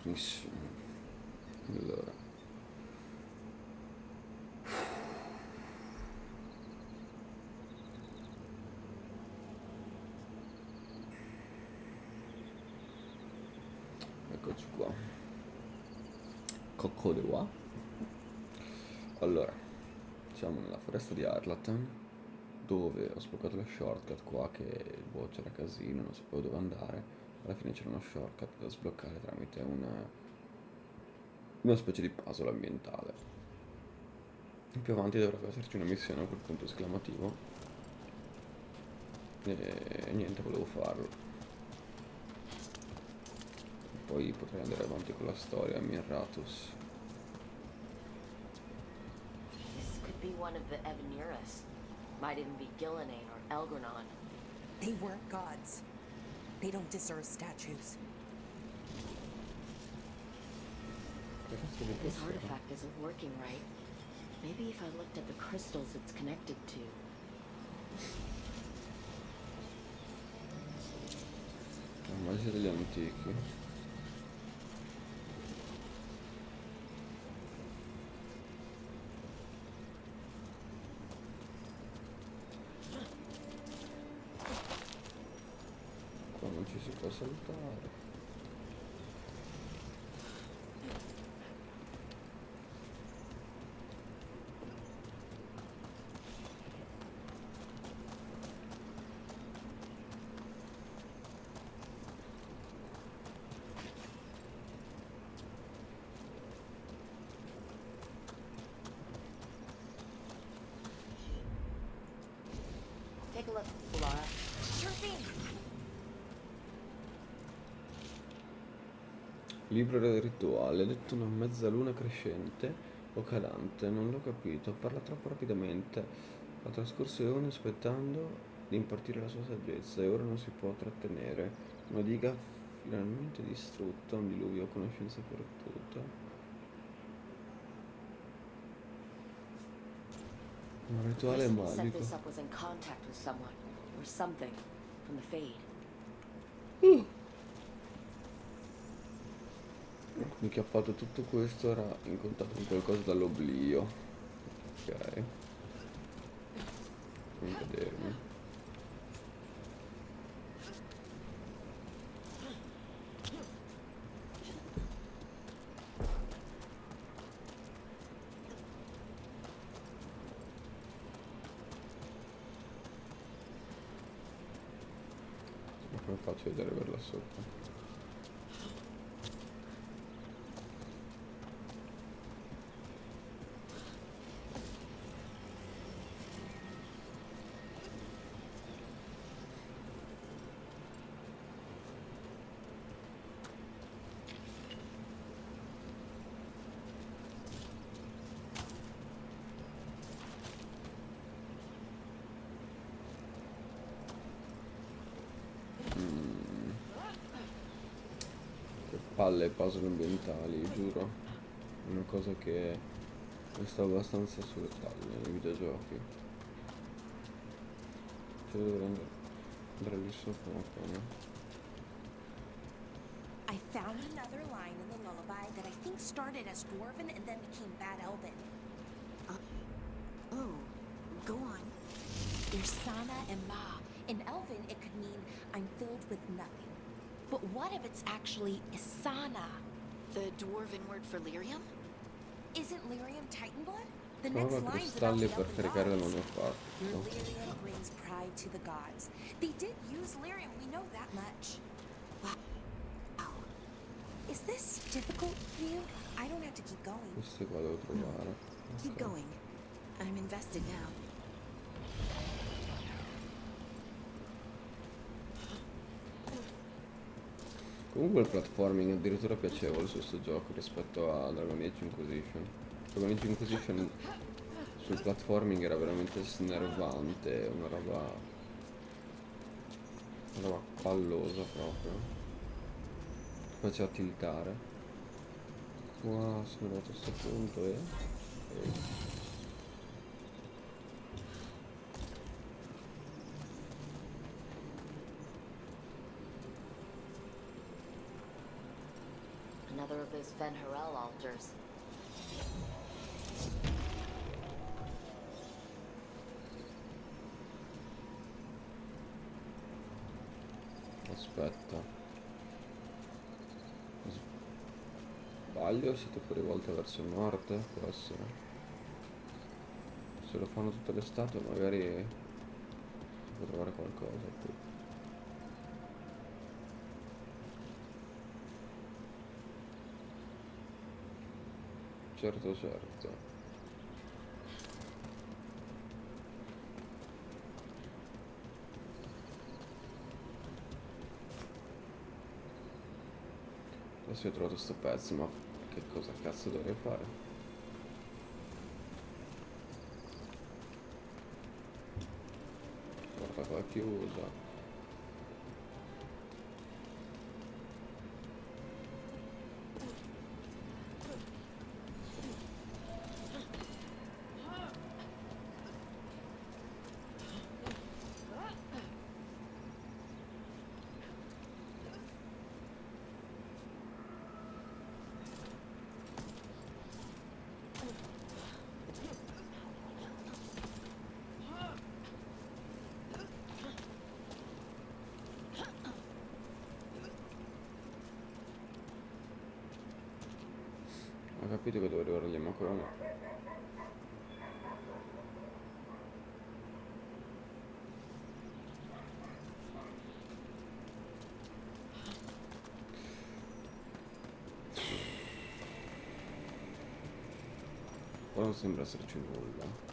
buonissimo. Allora. Eccoci qua. Cocco de qua. Allora, siamo nella foresta di Arlatan, dove ho sbloccato la shortcut qua che boh, c'era casino, non sapevo dove andare. Alla fine c'era uno shortcut da sbloccare tramite una specie di puzzle ambientale. Più avanti dovrebbe esserci una missione a quel punto esclamativo. E niente, volevo farlo. Poi potrei andare avanti con la storia a Mirratus. This could be one of the Evaneras. Might even be Gillenane or Elgranon. They weren't gods. They don't deserve statues. This artifact isn't working right. Maybe if I looked at the crystals it's connected to. La magia degli antichi. Qua non ci si può saltare. Take a look, Laura. Sure thing. Libro del rituale, detto una mezzaluna crescente o calante, non l'ho capito, parla troppo rapidamente. Ha trascorso eoni aspettando di impartire la sua saggezza e ora non si può trattenere. Una diga finalmente distrutta, un diluvio, conoscenza perduta. Un rituale The person who set magico. this up was in contact with someone or something from the Fade. Quindi chi ha fatto tutto questo era in contatto con qualcosa dall'oblio. Ok. Non vedermi. Ma come faccio a vedere per là sopra? Che palle puzzle ambientali, giuro. È una cosa che mi sta abbastanza sulle palle nei videogiochi. Cioè dovrei andare lì sopra un po', no? I found another line in the lullaby that I think started as Dwarven and then became Bad Elven. Oh, go on. There's Sana and Ma. In Elven, it could mean I'm filled with nothing. But what if it's actually Isana? The dwarven word for lyrium? Isn't lyrium Titan blood? The Prova next line's about cristalli the per Elven caricare la gods. manufactura. Lyrium brings pride to the gods. They did use lyrium, we know that much. Wow. Is this difficult for you? I don't have to keep going. Queste qua devo trovare. Keep Ok. going. I'm invested now. Comunque il platforming è addirittura piacevole su questo gioco rispetto a Dragon Age Inquisition. Dragon Age Inquisition sul platforming era veramente snervante, una roba pallosa proprio. Ti faceva tiltare. Qua sono arrivato a questo punto e another of those Fen Harel altars. Aspetta. Sbaglio, siete pure rivolte verso il nord? Può essere. Se lo fanno tutte le statue magari si può trovare qualcosa qui. Certo, certo. Adesso ho trovato sto pezzo, ma che cosa cazzo dovrei fare? Guarda qua è chiusa. Ho capito che devo arrivare lì, ma ancora no. Ora non sembra esserci nulla.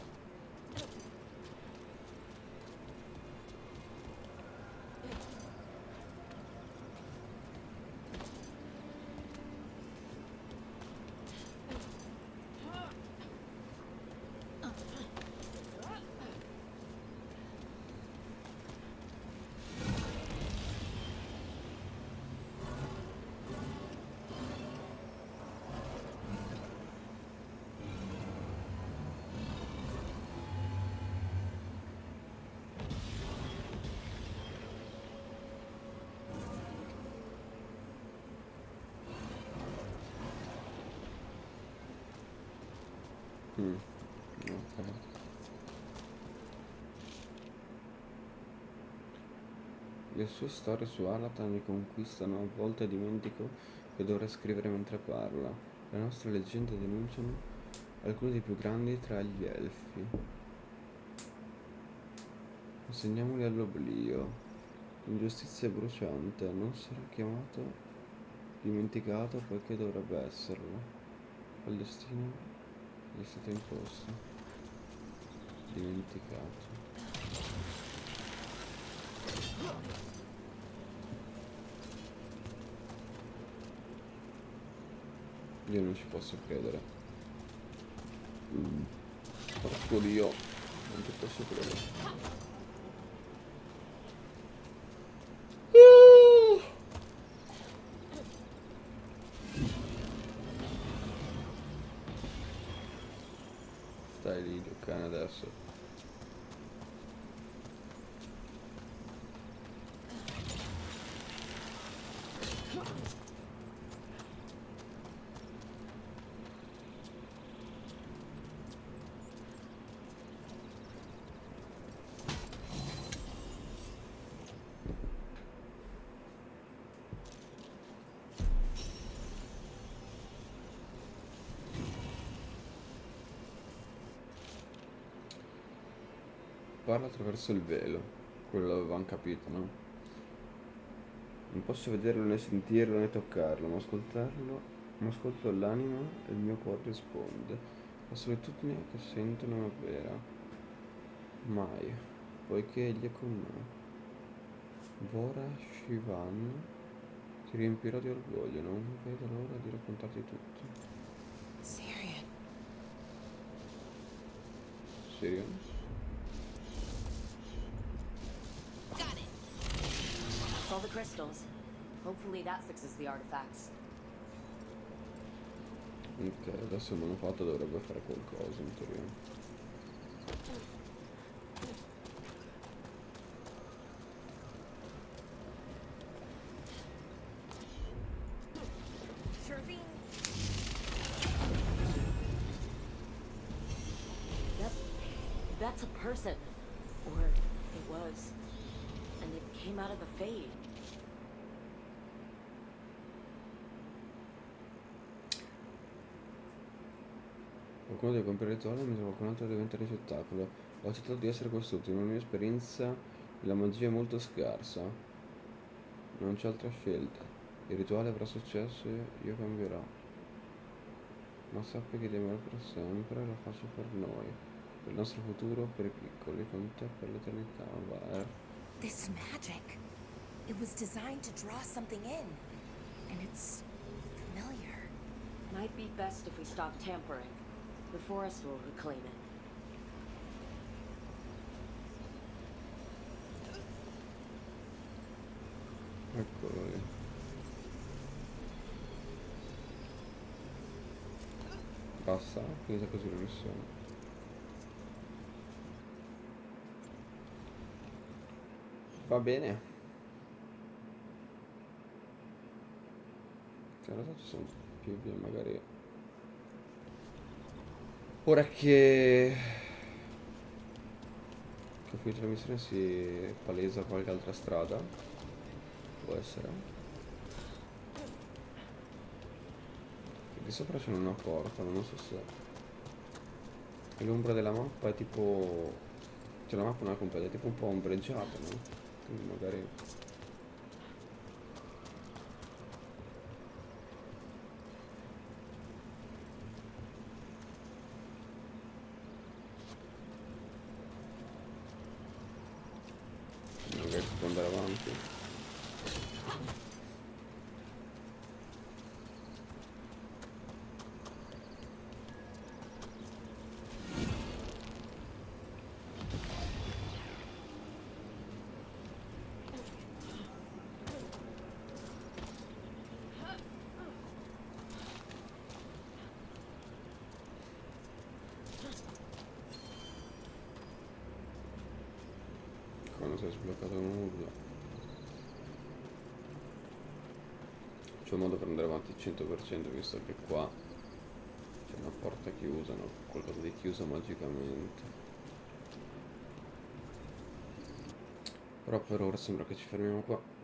Ok. Le sue storie su Alatan mi conquistano, a volte dimentico che dovrei scrivere mentre parla. Le nostre leggende denunciano alcuni dei più grandi tra gli elfi. Consegniamoli all'oblio. L'ingiustizia è bruciante, non sarà chiamato, dimenticato poiché dovrebbe esserlo. Il destino gli è stato imposto. Dimenticato. Io non ci posso credere. Porco Dio, non ci posso credere. Stai lì, cane, adesso. Parla attraverso il velo, quello l'avevamo capito, no? Non posso vederlo né sentirlo né toccarlo, ma ascolto l'anima e il mio cuore risponde. La solitudine che sento non è vera, mai, poiché egli è con me. Vora Shivan, ti riempirò di orgoglio, non vedo l'ora di raccontarti tutto. Syrian. Sirius? All the crystals. Hopefully that fixes the artifacts. Ok, adesso il manufatto dovrebbe fare qualcosa in teoria. Sure thing. That's a person. Or it was. And it came out of the fade. Qualcuno deve compiere il rituale mentre qualcun altro diventa ricettacolo. Ho accettato di essere quest'ultimo, la mia esperienza la magia è molto scarsa. Non c'è altra scelta. Il rituale avrà successo e io cambierò. Ma sappi che temerò per sempre, lo faccio per noi. Per il nostro futuro, per i piccoli, con te per l'eternità, va. This magic. It was designed to draw something in. And it's familiar. Might be best if we stop tampering. The forest will reclaim it. Eccolo lì. Basta, finita così la missione. Va bene. In realtà ci sono più vie magari. Ora che ho finito la missione si palesa qualche altra strada. Può essere. E di sopra c'è una porta, ma non so se. E l'ombra della mappa è tipo. Cioè la mappa non è completa, è tipo un po' ombreggiata, no? Quindi magari. Magari si può andare avanti. Quando si è sbloccato nulla. C'è un modo per andare avanti al 100% visto che qua c'è una porta chiusa, no? Qualcosa di chiuso magicamente. Però per ora sembra che ci fermiamo qua.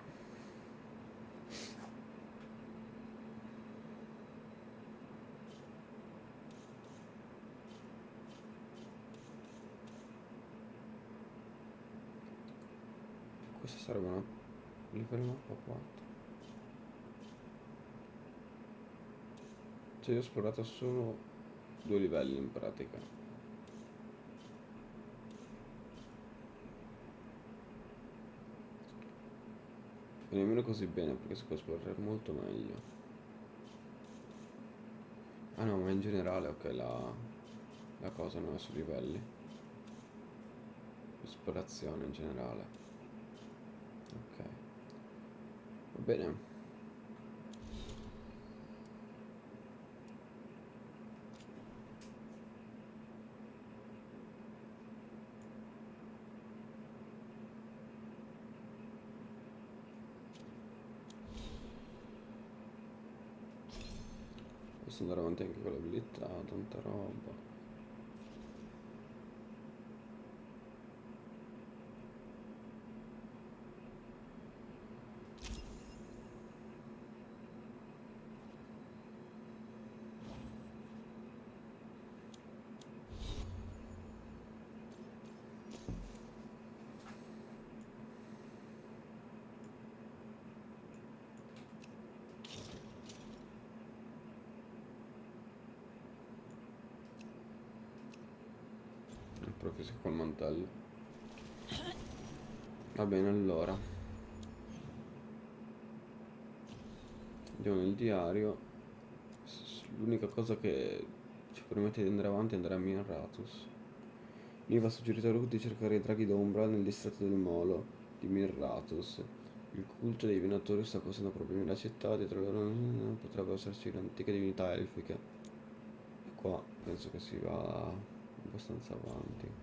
Questa sarebbe una livello mappa 4. Cioè io ho esplorato solo 2 livelli in pratica. E nemmeno così bene perché si può esplorare molto meglio. Ah no, ma in generale ok la cosa non è sui livelli. Esplorazione in generale. Ok. Va bene. Posso andare avanti anche con l'abilità, tanta roba. Proprio col mantello. Va bene, allora andiamo nel diario. L'unica cosa che ci permette di andare avanti è andare a Minratus. Mi va suggerito a Rook di cercare i draghi d'ombra nel distretto del molo di Minratus. Il culto dei divinatori sta causando problemi nella città, dietro loro potrebbero esserci le antiche divinità elfiche. E qua penso che si va abbastanza avanti.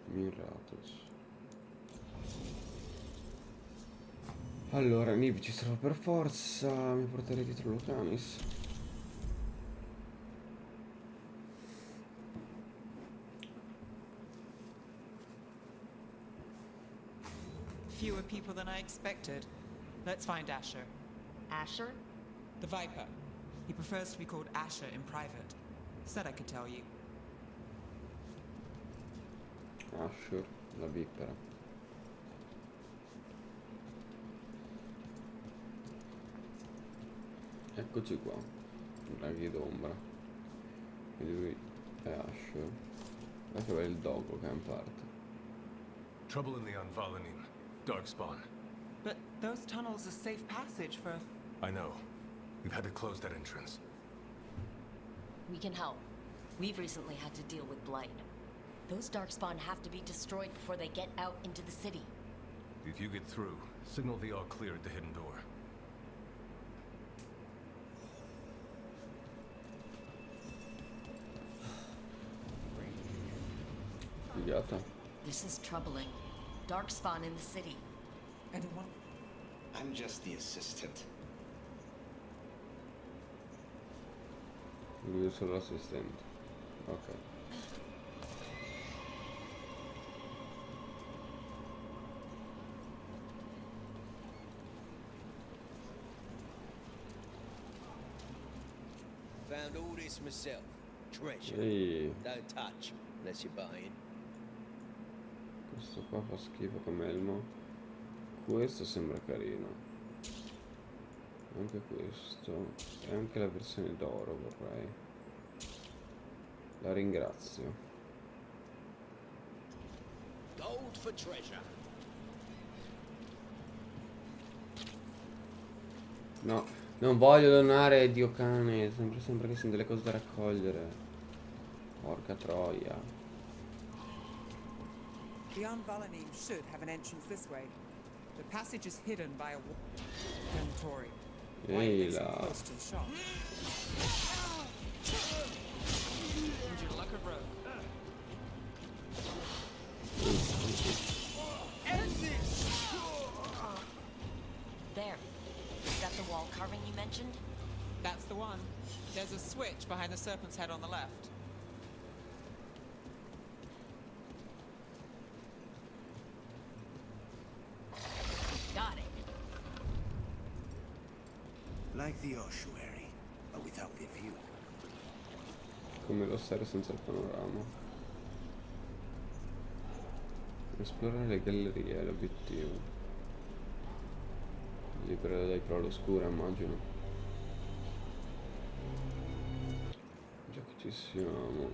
Minratus. Allora, Niv ci serve per forza. Mi porterei dietro Lucanis. Fewer people than I expected. Let's find Asher. Asher? The Viper. He prefers to be called Asher in private. Said I could tell you. Asher, la vipera. Eccoci qua. Draghi d'ombra. Quindi lui è Asher. Ecco che è il dogo che è in parte. Trouble in the Anvalanim. Darkspawn. But those tunnels are safe passage for... I know. We've had to close that entrance. We can help. We've recently had to deal with Blight. Those Darkspawn have to be destroyed before they get out into the city. If you get through, signal the all clear at the hidden door. Figata. This is troubling. Darkspawn in the city. Anyone? I'm just the assistant. Lui è solo l'assistente. Ok. Found all this myself. Treasure. Ehi, Don't touch unless you're buying. questo qua fa schifo come elmo. Questo sembra carino. Anche questo. E anche la versione d'oro vorrei. La ringrazio. Gold for treasure. No, non voglio donare, Dio cane. Sembra che siano delle cose da raccogliere. Porca troia. The Anvalanim should have an entrance this way. The passage is hidden by a wall. Dormitory. Ehi là. Close to the shop. Would you luck a rogue? There. Is that the wall carving you mentioned? That's the one. There's a switch behind the serpent's head on the left. Got it. Like the ossuary, but without the view. Come lo stare senza il panorama. Esplorare le gallerie è l'obiettivo. Libera dai prole oscura, immagino. Già che ci siamo.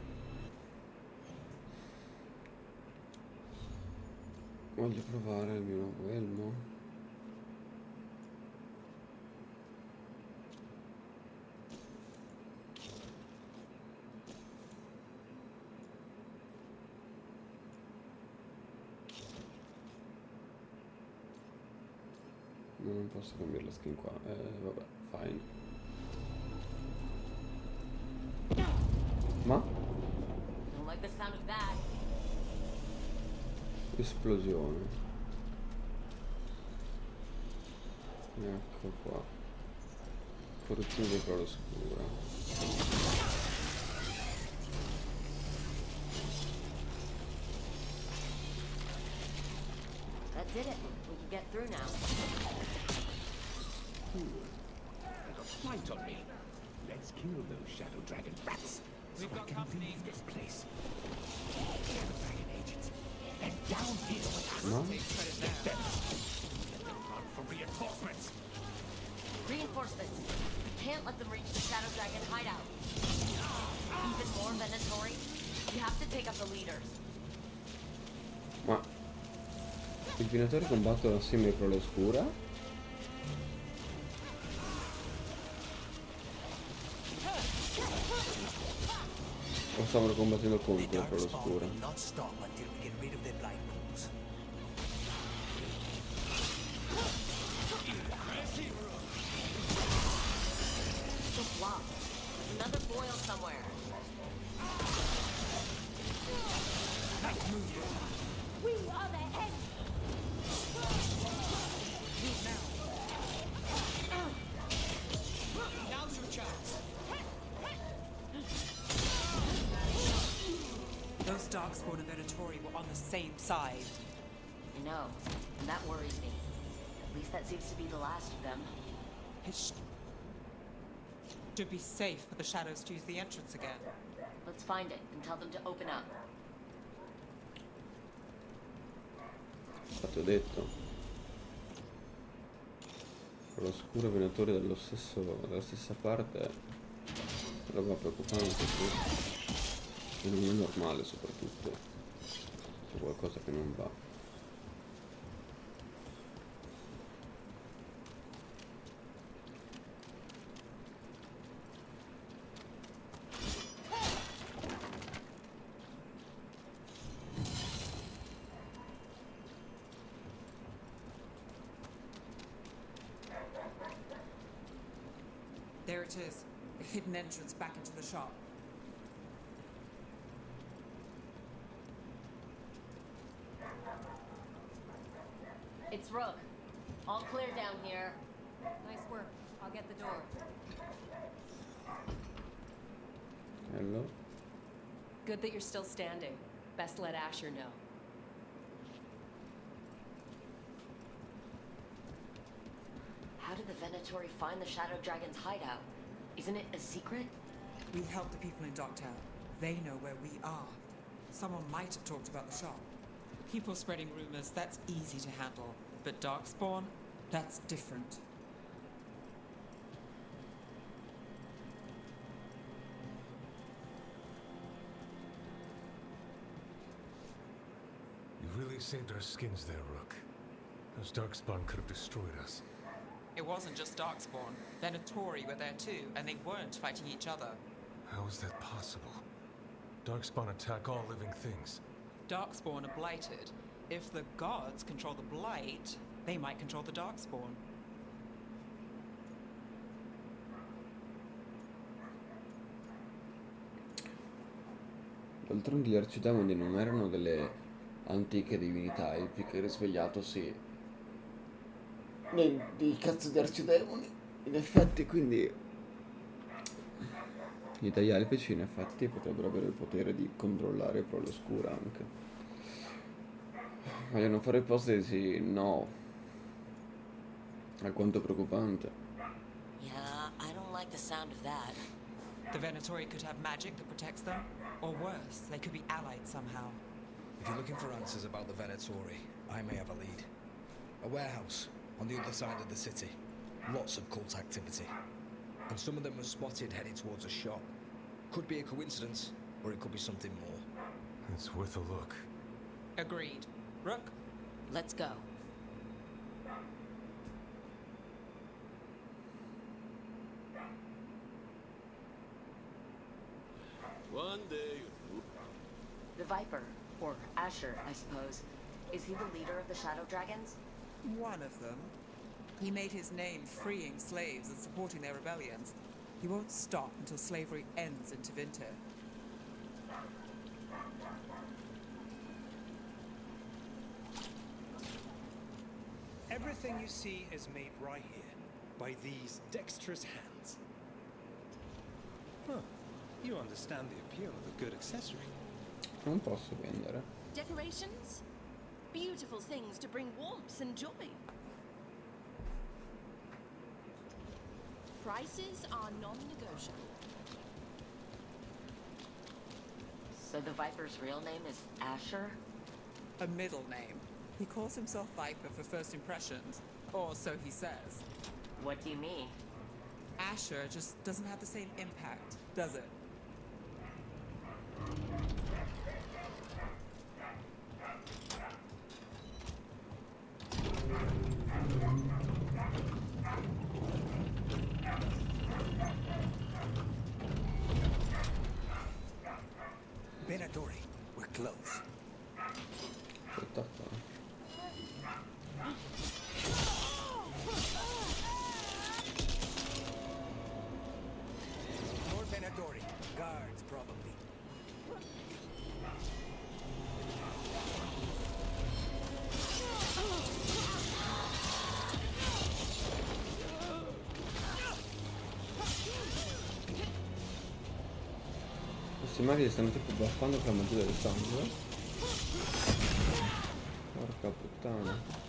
Voglio provare il mio nuovo elmo. No, non posso cambiare la skin qua. Vabbè, fine. Ma? Don't like the sound of that. Esplosione. Ecco qua. Corruzione di prole oscura. That did it. We can get through now. There's a flight on me. Let's kill those shadow dragon rats. We've got company. Leave this place. Shadow dragon agents. And down here with us. No? Take credit there. Them. Let them run for reinforcements. Reinforcements. We can't let them reach the Shadow Dragon hideout. Even more Venatori. We have to take out the leaders. Ma i Venatori combattono assieme ai prole oscura? O stavano combattendo contro le prole oscura? will not stop until we get rid of their blind pools. Just block. There's another foil somewhere. We are the end. Move now. Darkspawn and Venatori were on the same side. I know, and that worries me. At least that seems to be the last of them. It should be safe for the shadows to use the entrance again. Let's find it and tell them to open up. Infatti ho detto. L'oscuro venatore della stessa parte. Roba preoccupante, sì. E non è normale soprattutto. C'è qualcosa che non va. There it is. The hidden entrance back into the shop. It's Rook. All clear down here. Nice work. I'll get the door. Hello? Good that you're still standing. Best let Asher know. How did the Venatori find the Shadow Dragon's hideout? Isn't it a secret? We help the people in Docktown. They know where we are. Someone might have talked about the shop. People spreading rumors, that's easy to handle. But Darkspawn, that's different. You really saved our skins there, Rook. Those Darkspawn could have destroyed us. It wasn't just Darkspawn. Venatori were there too, and they weren't fighting each other. How is that possible? Darkspawn attack all living things. Darkspawn are blighted. If the gods control the blight, they might control the Darkspawn. D'altronde gli arcidemoni non erano delle antiche divinità, il che risvegliatosi dei cazzo di arcidemoni. In effetti, quindi gli taglialfici in effetti potrebbero avere il potere di controllare il Prole Oscura anche. Vogliono fare ipotesi? No. Alquanto preoccupante. Yeah, I don't like the sound of that. The Venatori could have magic that protects them, or worse, they could be allied somehow. If you're looking for answers about the Venatori, I may have a lead. A warehouse on the other side of the city. Lots of cult activity. And some of them were spotted heading towards a shop. Could be a coincidence, or it could be something more. It's worth a look. Agreed. Rook? Let's go. One day. The Viper, or Asher, I suppose. Is he the leader of the Shadow Dragons? One of them. He made his name freeing slaves and supporting their rebellions. He won't stop until slavery ends in Tevinter. Everything you see is made right here, by these dexterous hands. Huh. You understand the appeal of a good accessory. Non posso vendere. Decorations? Beautiful things to bring warmth and joy. Prices are non-negotiable. So the Viper's real name is Asher? A middle name. He calls himself Viper for first impressions, or so he says. What do you mean? Asher just doesn't have the same impact, does it? Venatori, we're close. Aspetta qua. More Venatori. Guards, probably. Questi maghi stanno tipo baffando per la magia del sangue. Porca puttana.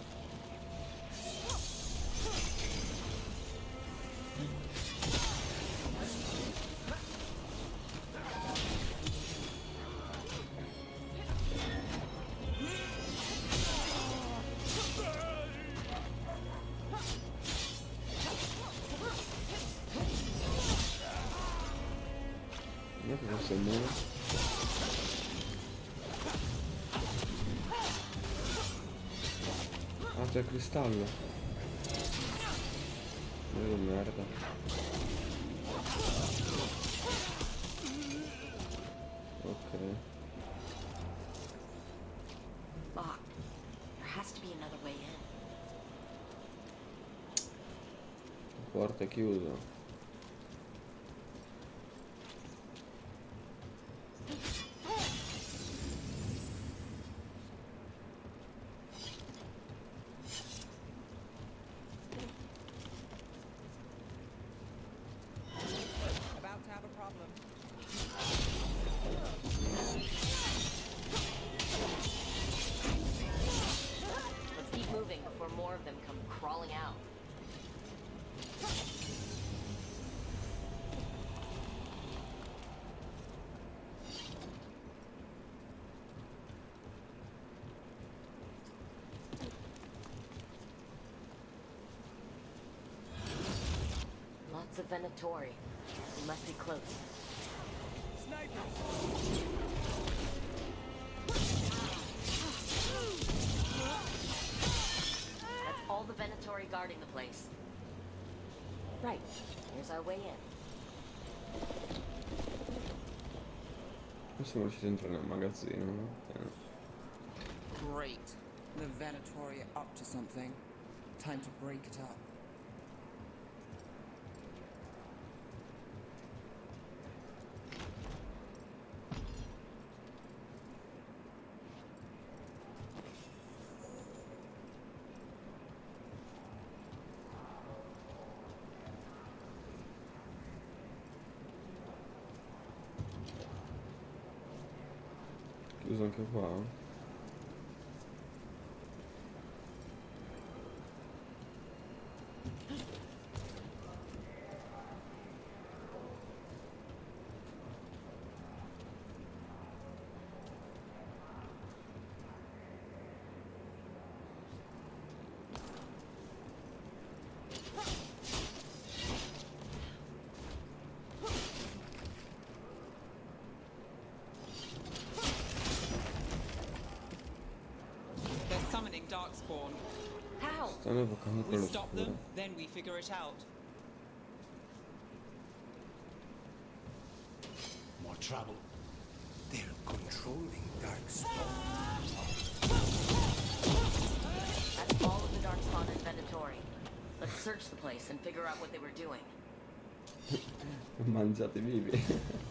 Non è che questo è il muro. Ah, c'è il cristallo. Che merda. Ok. Locked. There has to be another way in. La porta è chiusa. About to have a problem. Let's keep moving before more of them come crawling out. Lots of Venatori. We must be close. That's all the Venatori guarding the place. Right. Here's our way in. Non siamo riusciti a entrare nel magazzino, no? Great. The Venatori are up to something. Time to break it up. Chiuso anche qua. They're summoning Darkspawn. How? Stanno evocando We quello stop scuro. them, then we figure it out. More trouble. They're controlling Darkspawn. That's all of the Darkspawn and Venatori. Let's search the place and figure out what they were doing. Mangiati vivi.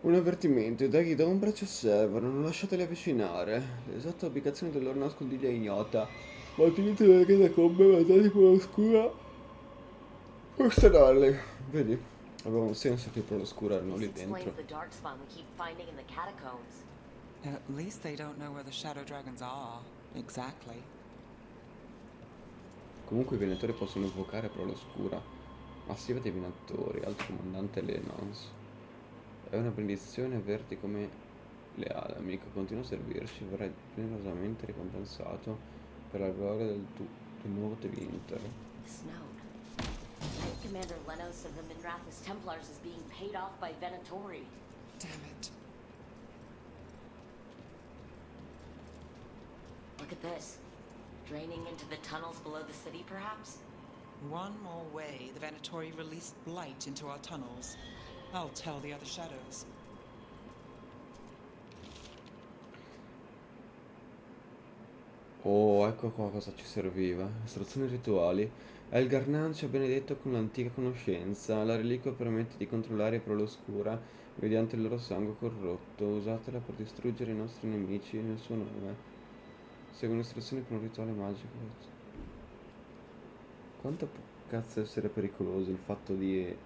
Un avvertimento, i draghi d'ombra ci osservano, non lasciateli avvicinare. L'esatta ubicazione del loro nascondiglio è ignota. Mantenete le catacombe avanzate con l'oscura. Osservarli. Vedi? Aveva un senso che per l'oscura erano This lì dentro. explains the Darkspawn we keep finding in the catacombs. At least they don't know where the Shadow Dragons are. Exactly. Comunque i venatori possono invocare per l'oscura. Massiva dei venatori, alto comandante Lenons. È una benedizione averti come leale amico, continua a servirci, verrai generosamente ricompensato per la gloria del nuovo The Winter. Snowed. Knight Commander Lenos of the Minrathous Templars is being paid off by Venatori. Damn it. Look at this. Draining into the tunnels below the city, perhaps? One more way the Venatori released blight into our tunnels. I'll tell the other shadows. Oh, ecco qua cosa ci serviva. Istruzioni rituali. È il garnancio benedetto con l'antica conoscenza. La reliquia permette di controllare i pro l'oscura mediante il loro sangue corrotto. Usatela per distruggere i nostri nemici nel suo nome. Seguono istruzioni per un rituale magico. Quanto può cazzo essere pericoloso il fatto di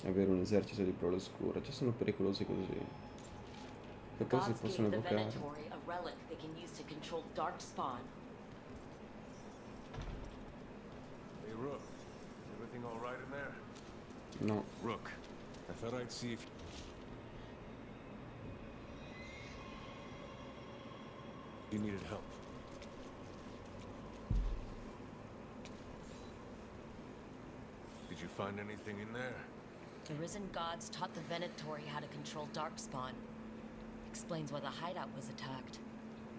avere un esercito di prole oscure? Già sono pericolosi così. E poi si Gods possono gave the evocare. Venatori a relic they can use to control Darkspawn. Hey, Rook. Is everything all right in there? No. Rook, I thought I'd see if... you needed help. Did you find anything in there? The Risen Gods taught the Venatori how to control Darkspawn. Explains why the hideout was attacked.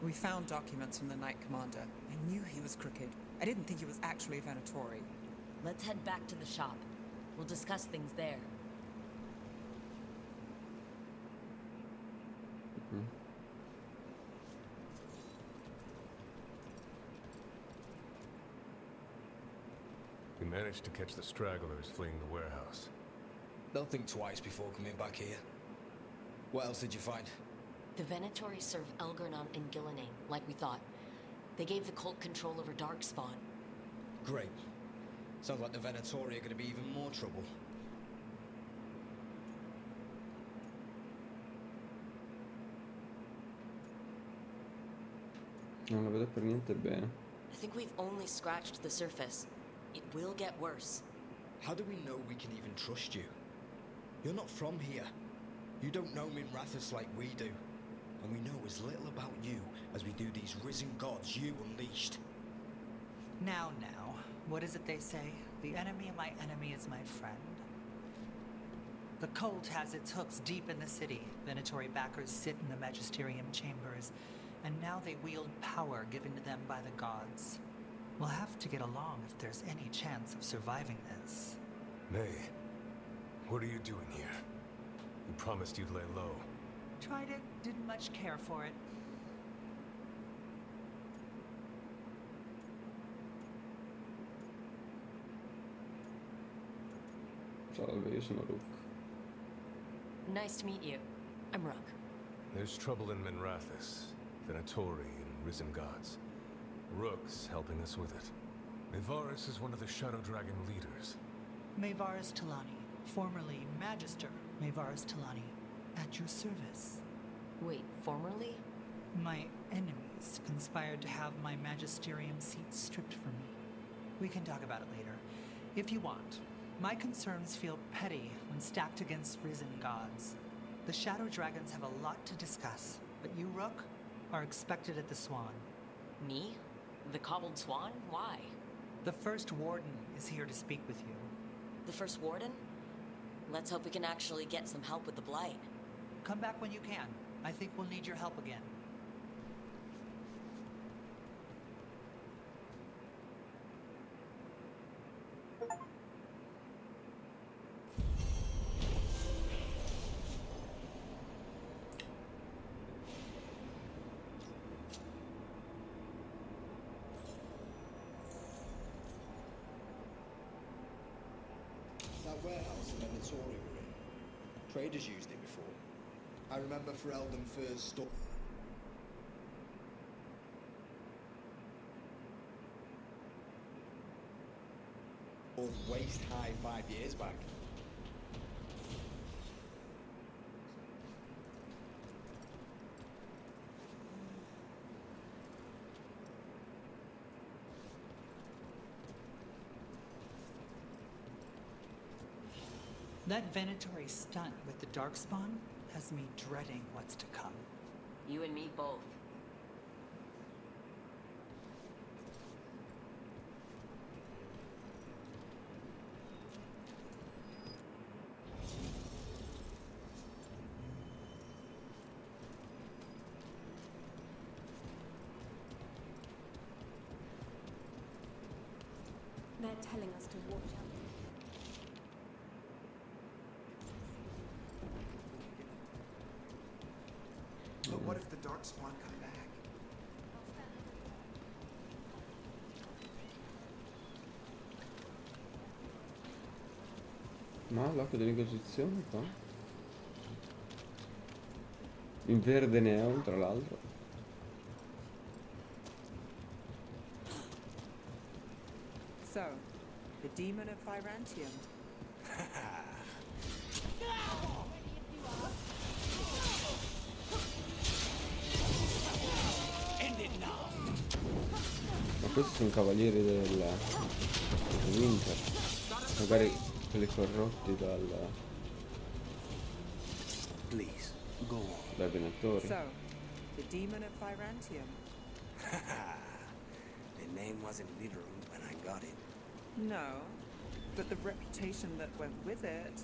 We found documents from the Knight Commander. I knew he was crooked. I didn't think he was actually Venatori. Let's head back to the shop. We'll discuss things there. We managed to catch the stragglers fleeing the warehouse. They'll think twice before coming back here. What else did you find? The Venatori serve Elgernon and Gillenane, like we thought. They gave the cult control over Darkspawn. Great. Sounds like the Venatori are going to be even more trouble. Non lo vedo per niente bene. I think we've only scratched the surface. It will get worse. How do we know we can even trust you? You're not from here. You don't know Minrathous like we do. And we know as little about you as we do these risen gods you unleashed. Now, what is it they say? The enemy of my enemy is my friend. The cult has its hooks deep in the city. Venatori backers sit in the magisterium chambers, and now they wield power given to them by the gods. We'll have to get along if there's any chance of surviving this. May, what are you doing here? You promised you'd lay low. Tried it, didn't much care for it. Salve, io sono Rook. Nice to meet you. I'm Rook. There's trouble in Minrathous, Venatori and Risen Gods. Rook's helping us with it. Mevaris is one of the Shadow Dragon leaders. Mevaris Talani, formerly Magister Mevaris Talani, at your service. Wait, formerly? My enemies conspired to have my magisterium seat stripped from me. We can talk about it later, if you want. My concerns feel petty when stacked against risen gods. The Shadow Dragons have a lot to discuss, but you, Rook, are expected at the Swan. Me? The Cobbled Swan? Why? The First Warden is here to speak with you. The First Warden? Let's hope we can actually get some help with the Blight. Come back when you can. I think we'll need your help again. That warehouse in Venatori were in. Traders used it before. I remember Ferelden first stopped. Waist high 5 years back. That Venatori stunt with the Darkspawn has me dreading what's to come. You and me both. They're telling us to watch out. But what if the Darkspawn come back? Ma l'occhio di negoziazione qua. In verde neon, tra l'altro. So, the demon of Virantium. Ma questi sono cavalieri del Winter. Magari quelli corrotti Please, go on. dai venatori. So, the demon of Virantium. The name wasn't literal when I got it. No, but the reputation that went with it.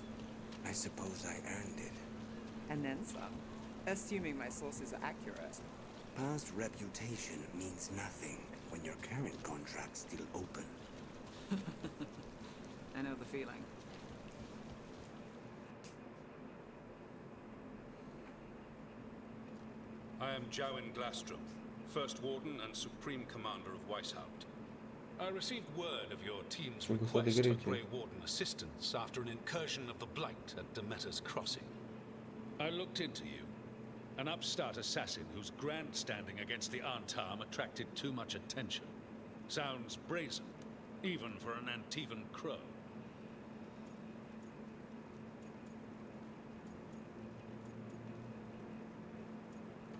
I suppose I earned it. And then some. Assuming my sources are accurate. Past reputation means nothing when your current contract's still open. I know the feeling. I am Jowen Glastrup, First Warden and Supreme Commander of Weishaupt. I received word of your team's Sono stati request for greci. Grey Warden assistance after an incursion of the Blight at Demeter's Crossing. I looked into you. An upstart assassin whose grandstanding against the Antam attracted too much attention. Sounds brazen, even for an Antivan crow.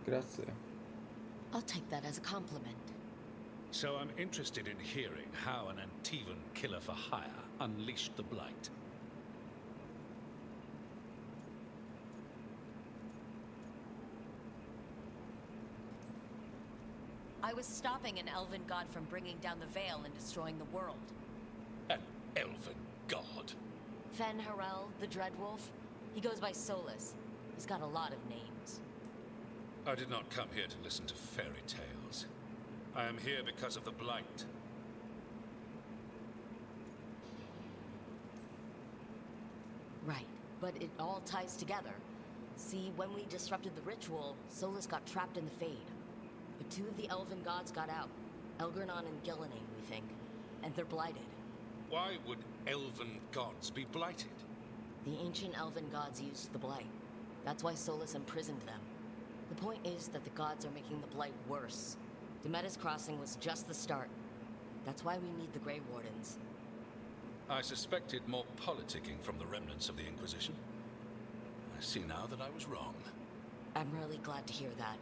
Grazie. I'll take that as a compliment. So I'm interested in hearing how an Antivan killer for hire unleashed the Blight. I was stopping an elven god from bringing down the Veil and destroying the world. An elven god? Fen Harel, the Dreadwolf. He goes by Solus. He's got a lot of names. I did not come here to listen to fairy tales. I am here because of the Blight. Right, but it all ties together. See, when we disrupted the ritual, Solus got trapped in the Fade. But two of the elven gods got out. Elgernon and Gillenane, we think. And they're blighted. Why would elven gods be blighted? The ancient elven gods used the blight. That's why Solus imprisoned them. The point is that the gods are making the blight worse. Demeter's Crossing was just the start. That's why we need the Grey Wardens. I suspected more politicking from the remnants of the Inquisition. I see now that I was wrong. I'm really glad to hear that.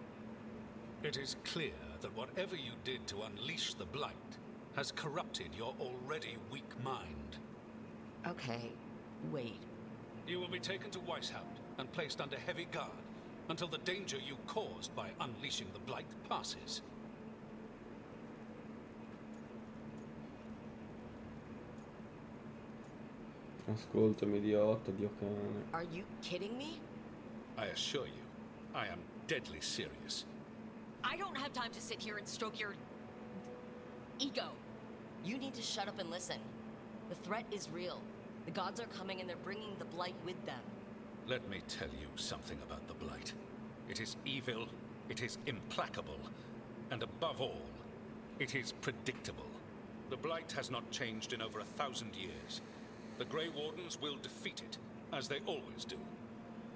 It is clear that whatever you did to unleash the Blight has corrupted your already weak mind. Okay, wait. You will be taken to Weishaupt and placed under heavy guard until the danger you caused by unleashing the Blight passes. Ascoltami, idiota, Dio cane. Are you kidding me? I assure you, I am deadly serious. I don't have time to sit here and stroke your ego. You need to shut up and listen. The threat is real. The gods are coming and they're bringing the Blight with them. Let me tell you something about the Blight. It is evil, it is implacable, and above all, it is predictable. The Blight has not changed in over 1,000 years. The Grey Wardens will defeat it, as they always do.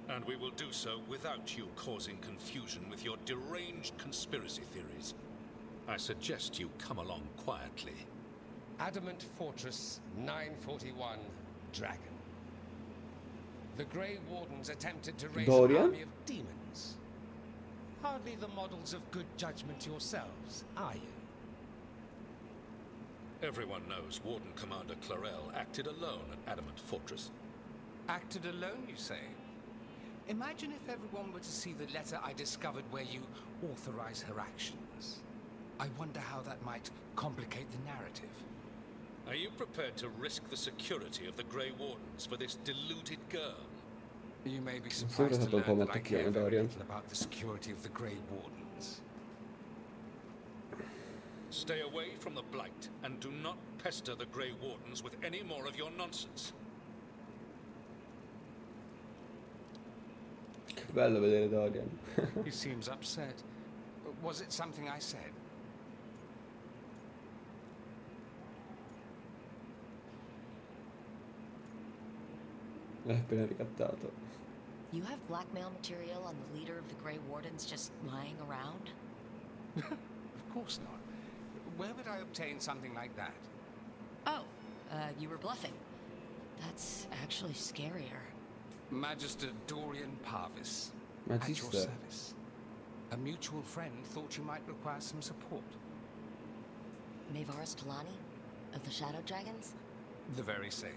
And we will do so without you causing confusion with your deranged conspiracy theories. I suggest you come along quietly. Adamant Fortress 941 Dragon. The Grey Wardens attempted to raise an army of demons. Hardly the models of good judgment yourselves, are you? Everyone knows Warden Commander Clarel acted alone at Adamant Fortress. Acted alone, you say? Imagine if everyone were to see the letter I discovered where you authorize her actions. I wonder how that might complicate the narrative. Are you prepared to risk the security of the Grey Wardens for this deluded girl? You may be surprised to learn that I care very little about the security of the Grey Wardens. Stay away from the Blight, and do not pester the Grey Wardens with any more of your nonsense. Che bello vedere Dorian. He seems upset. Was it something I said? L'hai appena ricattato. You have blackmail material on the leader of the Grey Wardens just lying around? Of course not. Where would I obtain something like that? Oh, you were bluffing. That's actually scarier. Magister Dorian Parvis. At your Magister. service. A mutual friend thought you might require some support. Maevaris Talani? Of the Shadow Dragons? The very same.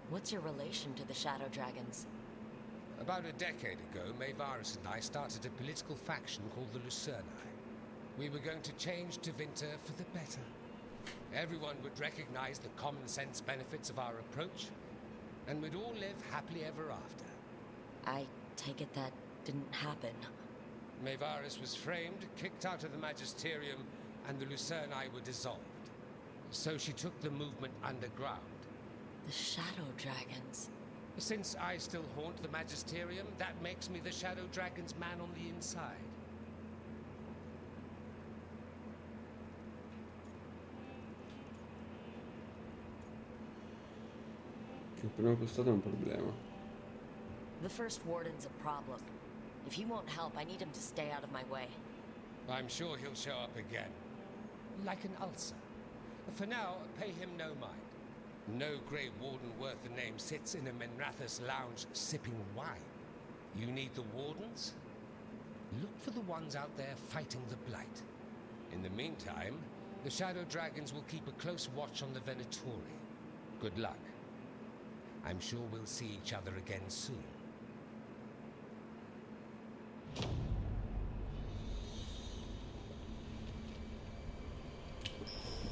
What's your relation to the Shadow Dragons? About a decade ago, Maevaris and I started a political faction called the Lucerni. We were going to change Tevinter for the better. Everyone would recognize the common sense benefits of our approach, and we'd all live happily ever after. I take it that didn't happen. Maevaris was framed, kicked out of the Magisterium, and the Lucerni were dissolved. So she took the movement underground. The Shadow Dragons. Since I still haunt the Magisterium, that makes me the Shadow Dragon's man on the inside. Il primo costato è un problema. The First Warden's a problem. If he won't help, I need him to stay out of my way. I'm sure he'll show up again. Like an ulcer. For now, pay him no mind. No Grey Warden worth the name sits in a Menrathus lounge sipping wine. You need the Wardens? Look for the ones out there fighting the Blight. In the meantime, the Shadow Dragons will keep a close watch on the Venatori. Good luck. I'm sure we'll see each other again soon.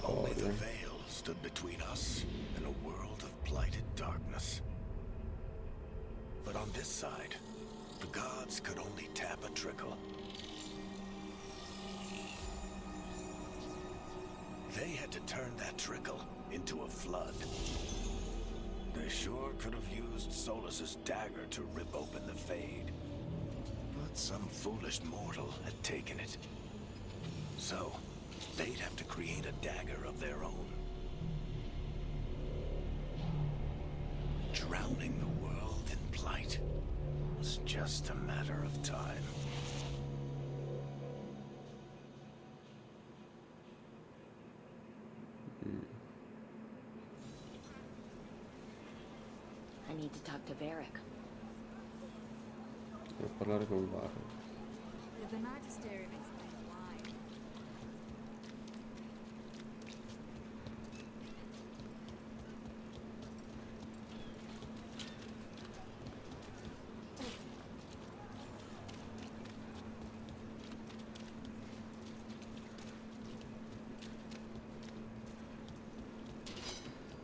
Only the veil stood between us and a world of blighted darkness. But on this side, the gods could only tap a trickle. They had to turn that trickle into a flood. They sure could have used Solus's dagger to rip open the Fade. But some foolish mortal had taken it. So, they'd have to create a dagger of their own. Drowning the world in blight was just a matter of time. I need to talk to Varric. Devo parlare con Varric. The Magisterium explains why.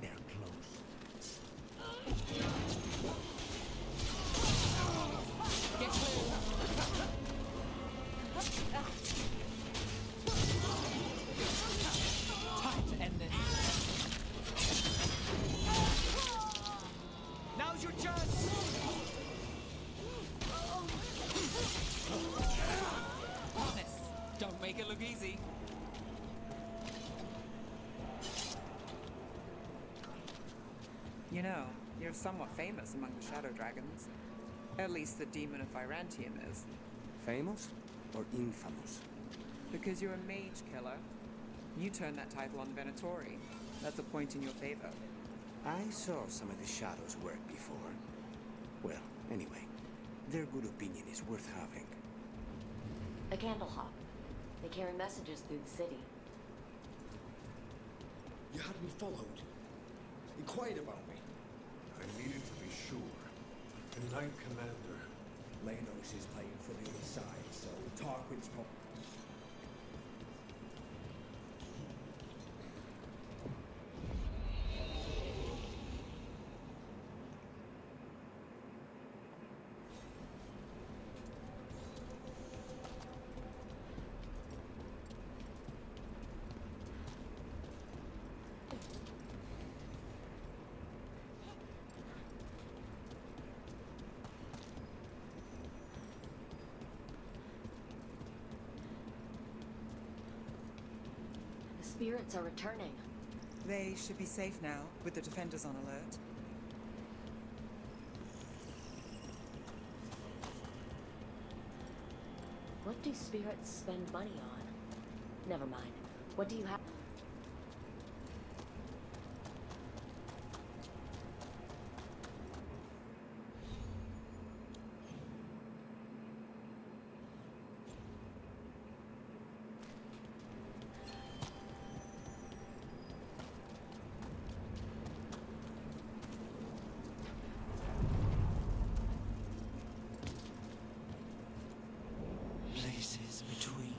They're close. Get clear. Time to end this. Now's your chance. Promise. Don't make it look easy. You know, you're somewhat famous among the Shadow Dragons. At least the Demon of Virantium is. Famous or infamous? Because you're a mage killer. You turned that title on Venatori. That's a point in your favor. I saw some of the Shadows work before. Well, anyway, their good opinion is worth having. A Candlehawk. They carry messages through the city. You had me followed. Inquired about me. I needed to be sure. The Knight Commander. Lenos is playing for the other side, so Tarquin's probably... The spirits are returning. They should be safe now, with the defenders on alert. What do spirits spend money on? Never mind. What do you have? Places between.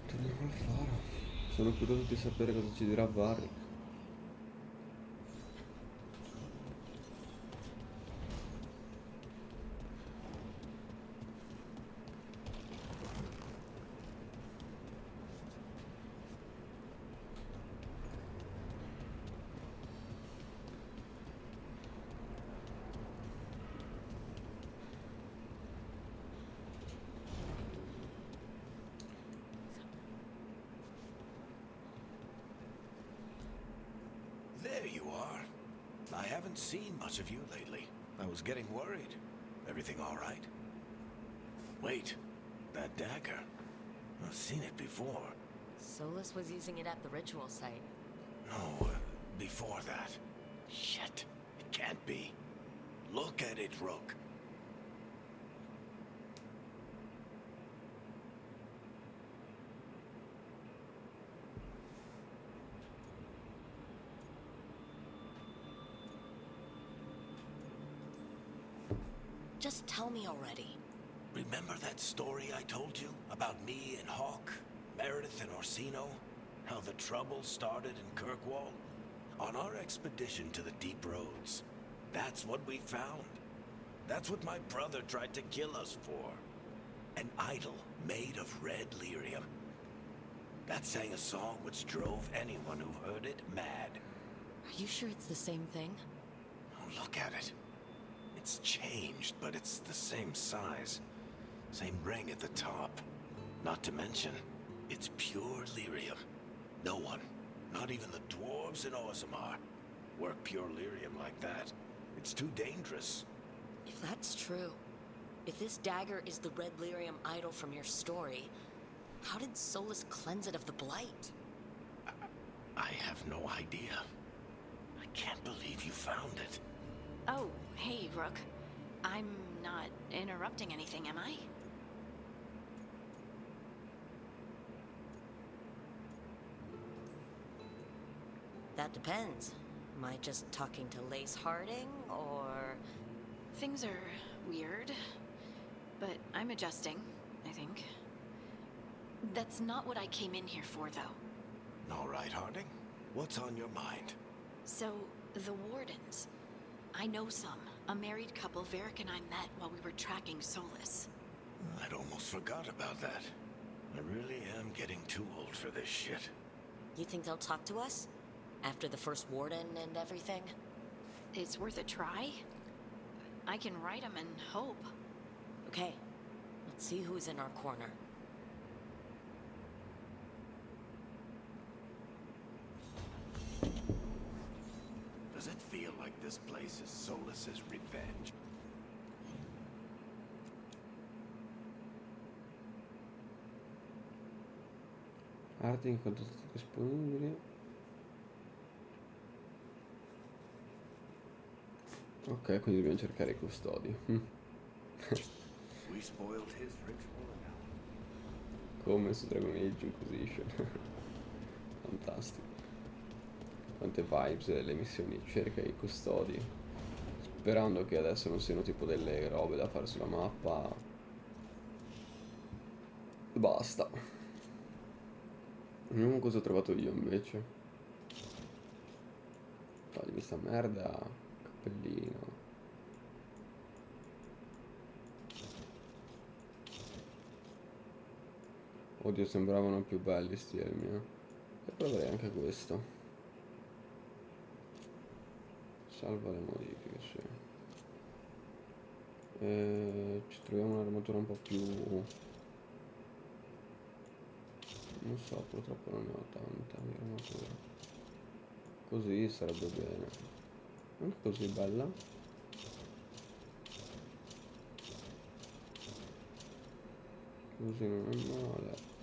Torniamo al faro. Sono curioso di sapere cosa ci dirà Varric. There you are. I haven't seen much of you lately. I was getting worried. Everything all right? Wait, that dagger. I've seen it before. Solus was using it at the ritual site. No, before that. Shit, it can't be. Look at it, Rook. Just tell me already. Remember that story I told you about me and Hawk, Meredith and Orsino? How the trouble started in Kirkwall? On our expedition to the Deep Roads. That's what we found. That's what my brother tried to kill us for. An idol made of red lyrium. That sang a song which drove anyone who heard it mad. Are you sure it's the same thing? Oh, look at it. It's changed, but it's the same size. Same ring at the top. Not to mention, it's pure lyrium. No one, not even the dwarves in Orzammar, work pure lyrium like that. It's too dangerous. If that's true, if this dagger is the red lyrium idol from your story, how did Solus cleanse it of the blight? I have no idea. I can't believe you found it. Oh, hey, Rook. I'm not interrupting anything, am I? That depends. Am I just talking to Lace Harding, or... Things are weird, but I'm adjusting, I think. That's not what I came in here for, though. All right, Harding. What's on your mind? So, the Wardens. I know some. A married couple Varric and I met while we were tracking Solus. I'd almost forgot about that. I really am getting too old for this shit. You think they'll talk to us? After the first warden and everything? It's worth a try. I can write them and hope. Okay, let's see who's in our corner. Does it feel like this place is Solus's revenge? Arti contatti disponibili. Ok, quindi dobbiamo cercare i custodi. We spoiled his ritual Come su Dragon Age Inquisition. Fantastico. Quante vibes delle missioni, cerca i custodi. Sperando che adesso non siano tipo delle robe da fare sulla mappa. Basta. Vediamo cosa ho trovato io invece. Toglimi sta merda. Cappellino. Oddio, sembravano più belli sti elmi, eh. E proverei anche questo. Salva le modifiche, sì. Ci troviamo un'armatura un po' più... Non so, purtroppo non ne ho tanta di armatura. Così sarebbe bene. Non è così bella. Così non è male.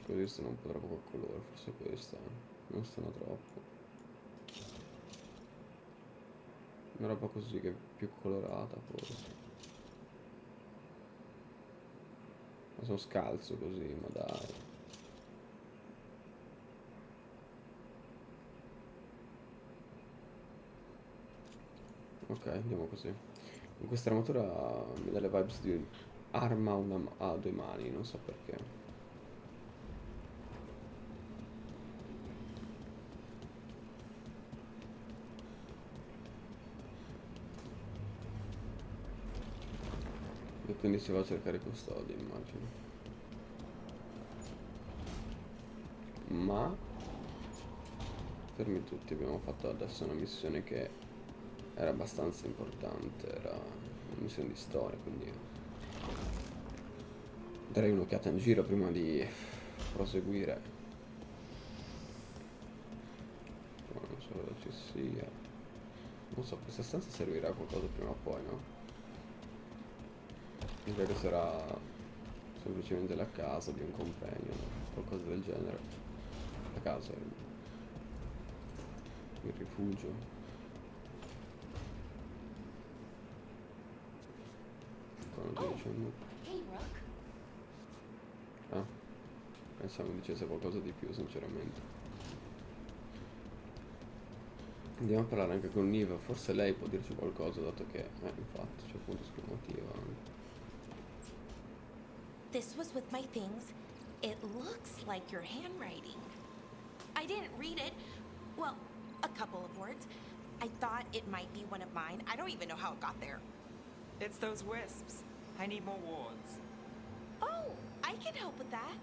Così stanno un po' troppo col colore, forse questa. Non stanno troppo. Una roba così che è più colorata forse. Ma sono scalzo così, ma dai. Ok, andiamo così. In questa armatura mi dà le vibes di arma a due mani, non so perché. E quindi si va a cercare i custodi, immagino. Ma fermi tutti, abbiamo fatto adesso una missione che era abbastanza importante, era una missione di storia, quindi darei un'occhiata in giro prima di proseguire. Non so dove ci sia. Non so, questa stanza servirà a qualcosa prima o poi, no? Direi che sarà semplicemente la casa di un compagno, qualcosa del genere. La casa, il rifugio. Qua non sto dicendo. Hey, Rook. Ah, pensavo dicesse qualcosa di più, sinceramente. Andiamo a parlare anche con Niva, forse lei può dirci qualcosa, dato che, infatti, c'è appunto esclamativo anche. This was with my things. It looks like your handwriting. I didn't read it. Well, a couple of words. I thought it might be one of mine. I don't even know how it got there. It's those wisps. I need more wards. Oh, I can help with that.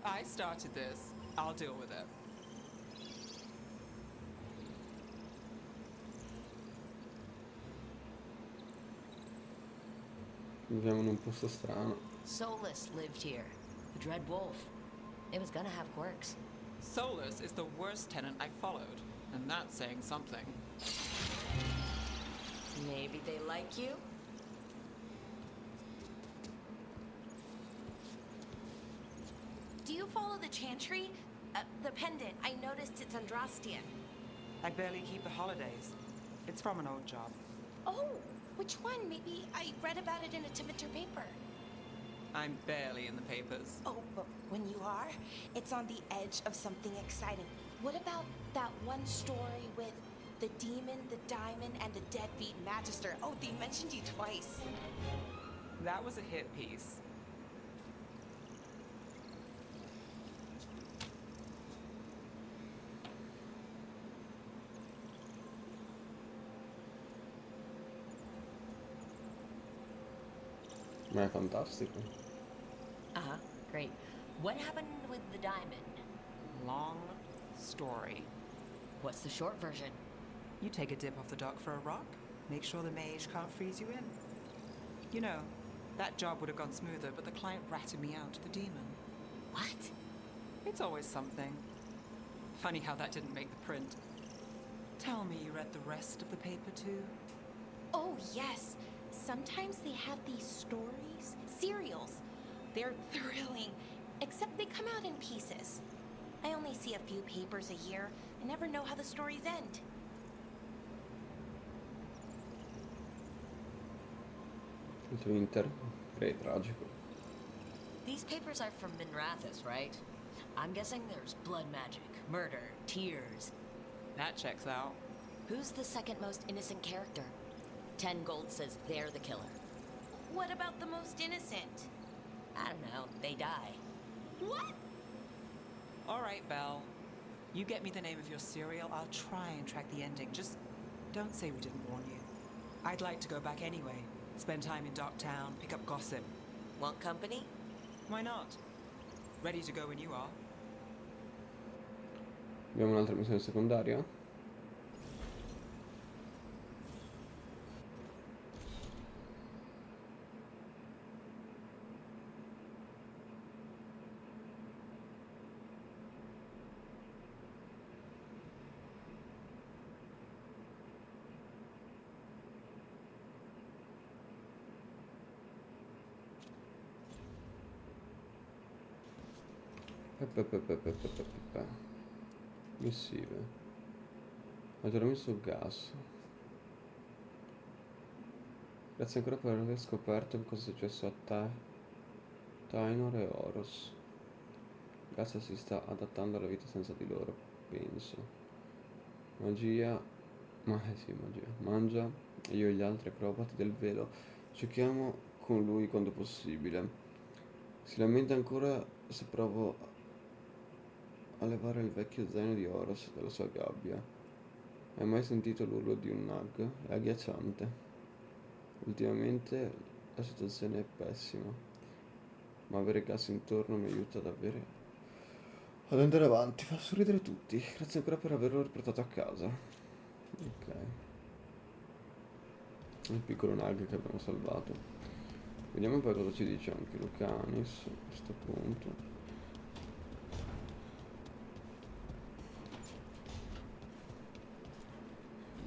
I started this. I'll deal with it. Viviamo in un posto strano. Solus lived here. The Dread Wolf. It was gonna have quirks. Solus is the worst tenant I followed, and that's saying something. Maybe they like you? Do you follow the chantry? The pendant. I noticed it's Andrastian. I barely keep the holidays. It's from an old job. Oh, which one? Maybe I read about it in a Timiter paper. I'm barely in the papers. Oh, but when you are, it's on the edge of something exciting. What about that one story with the demon, the diamond, and the deadbeat magister? Oh, they mentioned you twice. That was a hit piece. Ma è fantastico. Uh-huh, great. What happened with the diamond? Long story. What's the short version? You take a dip off the dock for a rock, make sure the mage can't freeze you in. You know, that job would have gone smoother, but the client ratted me out to the demon. What? It's always something. Funny how that didn't make the print. Tell me you read the rest of the paper too? Oh, yes. Sometimes they have these stories, serials. They're thrilling, except they come out in pieces. I only see a few papers a year. I never know how the stories end. Il tuo Inter, direi tragico. These papers are from Minrathis, right? I'm guessing there's blood magic, murder, tears. That checks out. Who's the second most innocent character? 10 gold says they're the killer. What about the most innocent? I don't know, they die. What? All right, Belle. You get me the name of your serial, I'll try and track the ending. Just don't say we didn't warn you. I'd like to go back anyway, Spend time in Darktown, pick up gossip. Want company? Why not? Ready to go when you are. Abbiamo un'altra missione secondaria? Missive. Aggiornamento sul gas. Grazie ancora per aver scoperto cosa è successo a Tainor e Oros. Gas si sta adattando alla vita senza di loro, penso. Magia. Sì, magia. Mangia. Io e gli altri acrobati del velo giochiamo con lui quando possibile. Si lamenta ancora se provo a levare il vecchio zaino di Oros dalla sua gabbia. Hai mai sentito l'urlo di un nag? È agghiacciante. Ultimamente la situazione è pessima, ma avere gas intorno mi aiuta davvero ad andare avanti, fa sorridere tutti. Grazie ancora per averlo riportato a casa. Ok. Il piccolo nag che abbiamo salvato. Vediamo poi cosa ci dice anche Lucanis a questo punto.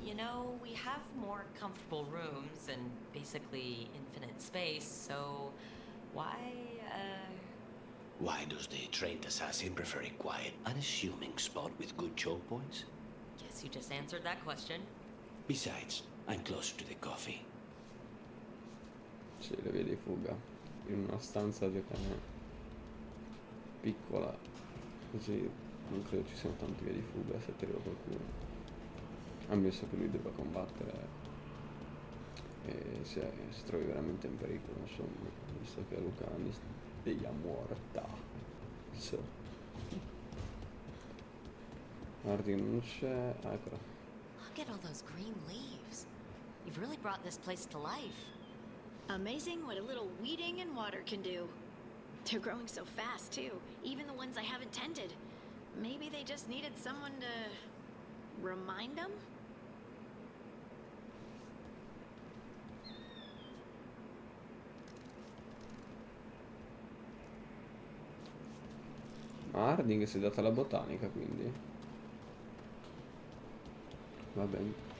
You know, we have more comfortable rooms and basically infinite space, so why, Why does the trained assassin prefer a quiet, unassuming spot with good choke points? Guess you just answered that question. Besides, I'm closer to the coffee. Sì, le vie di fuga in una stanza di piccola, così non credo ci siano tante vie di fuga se ti arriva qualcuno, ammesso che lui debba combattere e si trovi veramente in pericolo, insomma, visto che Lucanis degli morta. So. Guardi, non c'è. Ah, eccola. Look at all those green leaves. You've really brought this place to life. Amazing what a little weeding and water can do. They're growing so fast, too. Even the ones I haven't tended. Maybe they just needed someone to remind them? Harding si è data la botanica, quindi va bene.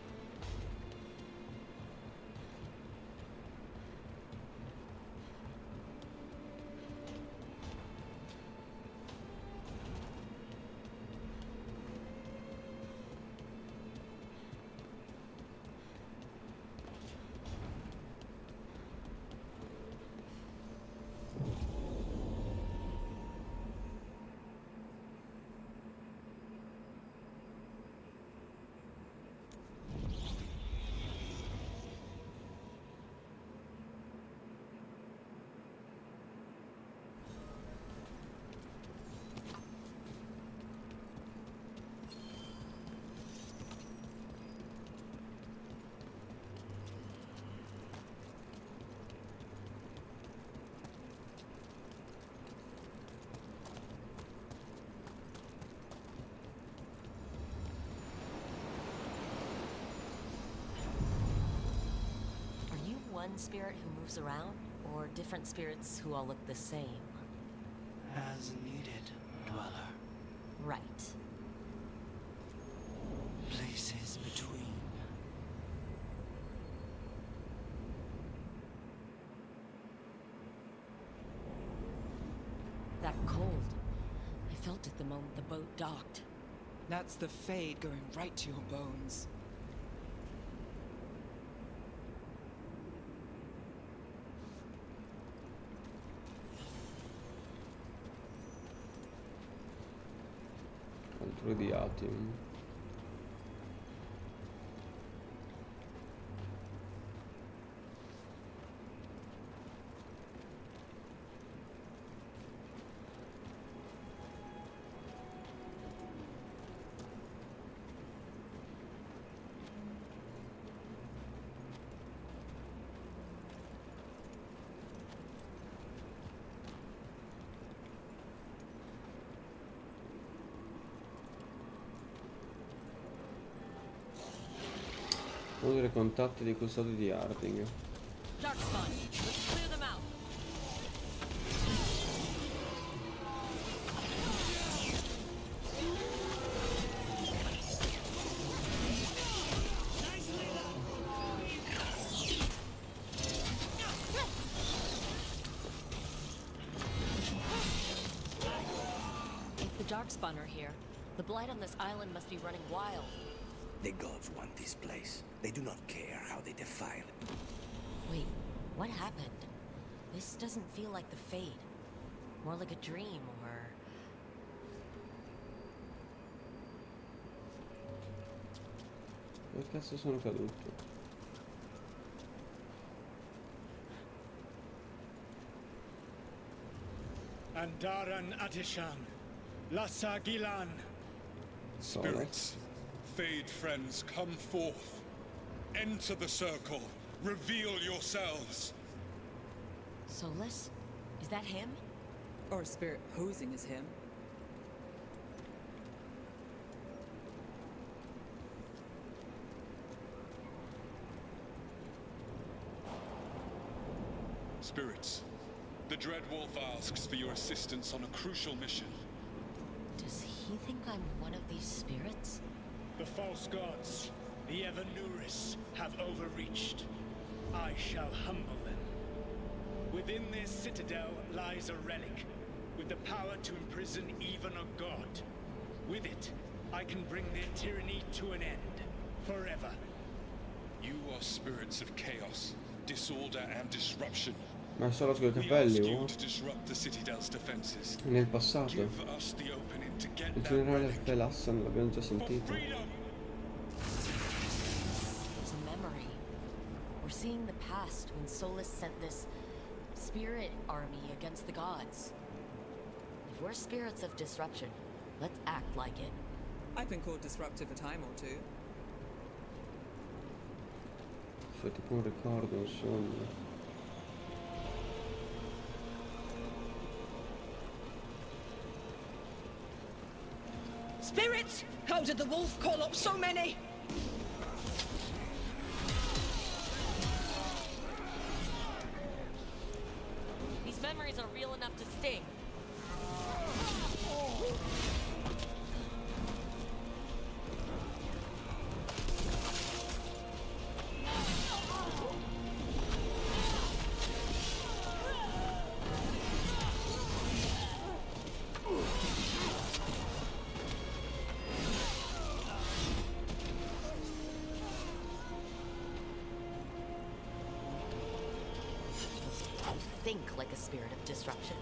One spirit who moves around, or different spirits who all look the same? As needed, dweller. Right. Places between. That cold. I felt it the moment the boat docked. That's the Fade going right to your bones. Altro di Atim. Uno dei contatti dei custodi di Harding. Darkspawn, let's clear them out. If the Darkspawn are here, the blight on this island must be running wild. The gods want this place. They do not care how they defile it. Wait, what happened? This doesn't feel like the Fade. More like a dream, or... Dove cazzo sono caduto? Andaran Atishan, Lassa Gilan. Spirits, Fade friends, come forth. Enter the circle. Reveal yourselves. Solus? Is that him? Or a spirit posing as him. Spirits, the Dread Wolf asks for your assistance on a crucial mission. Does he think I'm one of these spirits? The false gods, the Evanuris, have overreached. I shall humble them. Within this citadel lies a relic, with the power to imprison even a god. With it, I can bring their tyranny to an end, forever. You are spirits of chaos, disorder and disruption. Ma è solo con i We ask capelli, you oh? to disrupt the citadel's defenses. Nel passato. Give us the opening to get Il that generale relic. Felassan l'abbiamo già sentito. It's a memory. We're seeing the past when Solus sent this spirit army against the gods. If we're spirits of disruption, let's act like it. I've been called disruptive a time or two. C'è tipo un ricordo, un sogno. Spirits! How did the wolf call up so many? These memories are real enough to sting. Think like a spirit of disruption.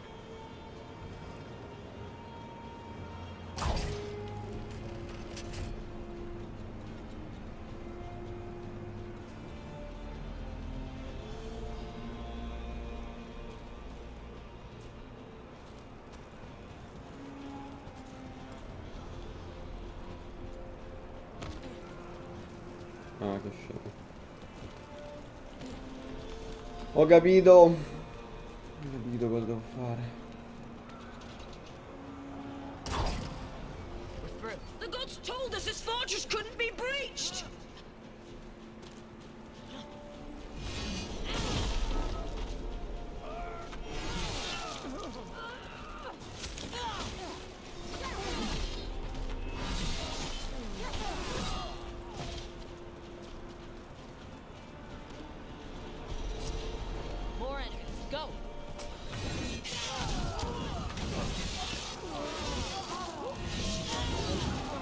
Ah, che scemo. Ho capito. Ho capito cosa devo fare. We're through. The gods told us this fortress couldn't be breached! More enemies. Go!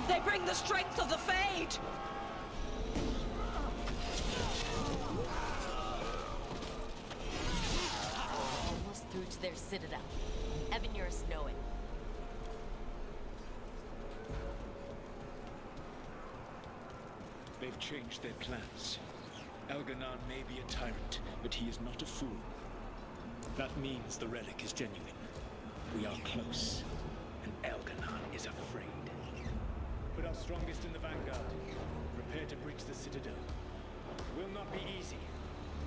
They bring the strength of the Fade! Almost through to their citadel. Evanuris know it. They've changed their plans. Elganon may be a tyrant, but he is not a fool. That means the relic is genuine. We are close, and Elganon is afraid. Put our strongest in the vanguard. Prepare to breach the citadel. It will not be easy,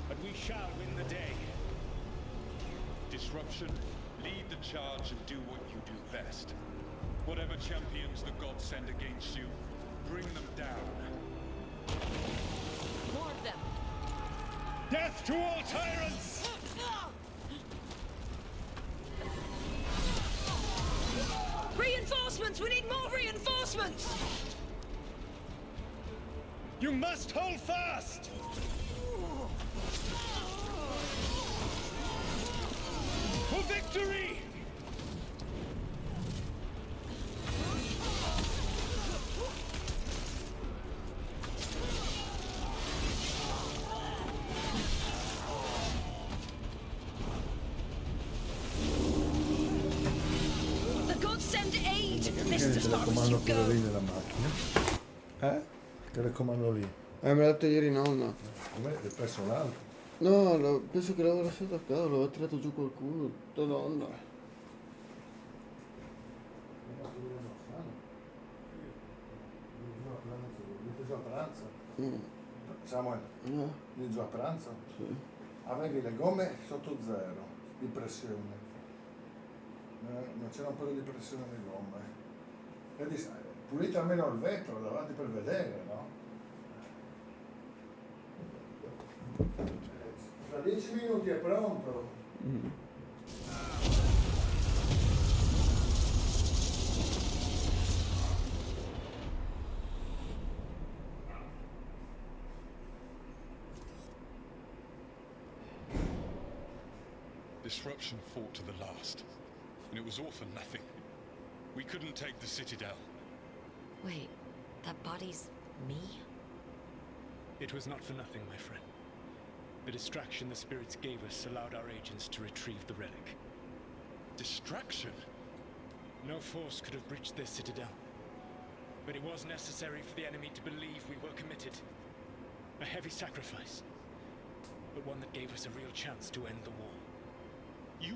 but we shall win the day. Disruption, lead the charge and do what you do best. Whatever champions the gods send against you, bring them down. More Death to all tyrants! Reinforcements! We need more reinforcements! You must hold fast! For victory! The gods send aid! Perché il telecomando quello lì nella macchina? Il telecomando lì. Me l'ha detto ieri nonna. Come? L'hai perso l'altro? No, penso che l'avevo lasciato a casa, l'avevo tirato giù qualcuno. Tua nonna. Vieni giù a pranzo? Mm. Samuel, vieni giù a pranzo? Sì. Avevi le gomme sotto zero di pressione. Non c'era un po' di pressione nelle gomme. Vedi, pulite almeno il vetro davanti per vedere, no? Tra 10 minuti è pronto. Mm. Disruption fought to the last, and it was all for nothing. We couldn't take the Citadel. Wait, that body's me? It was not for nothing, my friend. The distraction the spirits gave us allowed our agents to retrieve the relic. Distraction? No force could have breached their citadel. But it was necessary for the enemy to believe we were committed. A heavy sacrifice, but one that gave us a real chance to end the war. You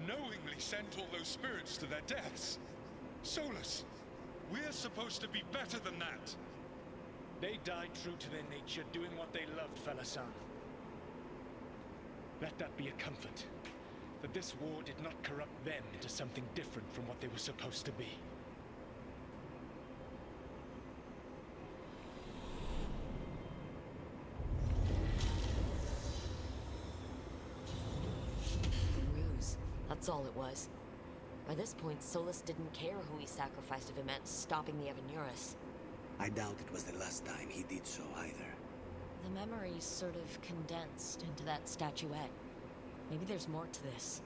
knowingly sent all those spirits to their deaths. Solus, we're supposed to be better than that. They died true to their nature, doing what they loved, Falasan. Let that be a comfort, that this war did not corrupt them into something different from what they were supposed to be. Ruse. That's all it was. By this point, Solus didn't care who he sacrificed if it meant stopping the Avenurus. I doubt it was the last time he did so either. The memories sort of condensed into that statuette. Maybe there's more to this.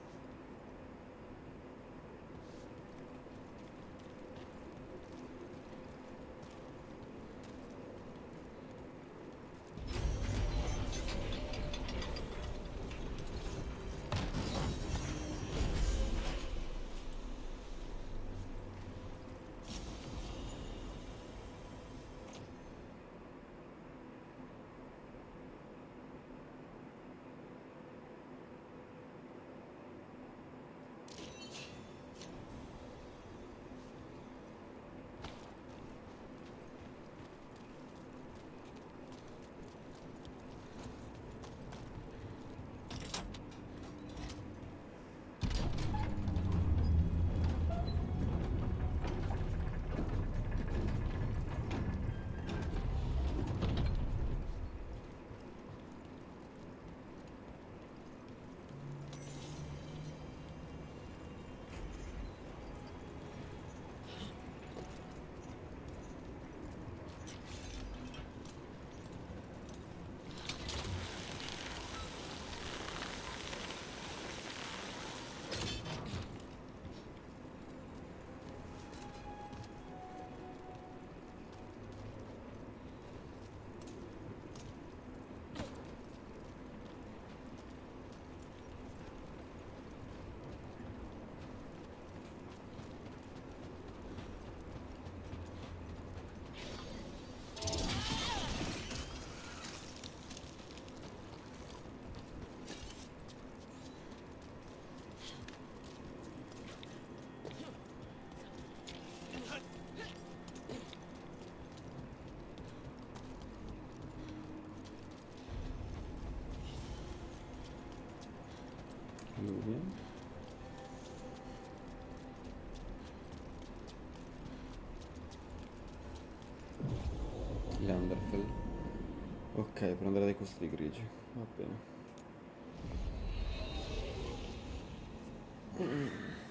Lui. L'Underfell. Ok, per andare dai costri grigi. Va bene.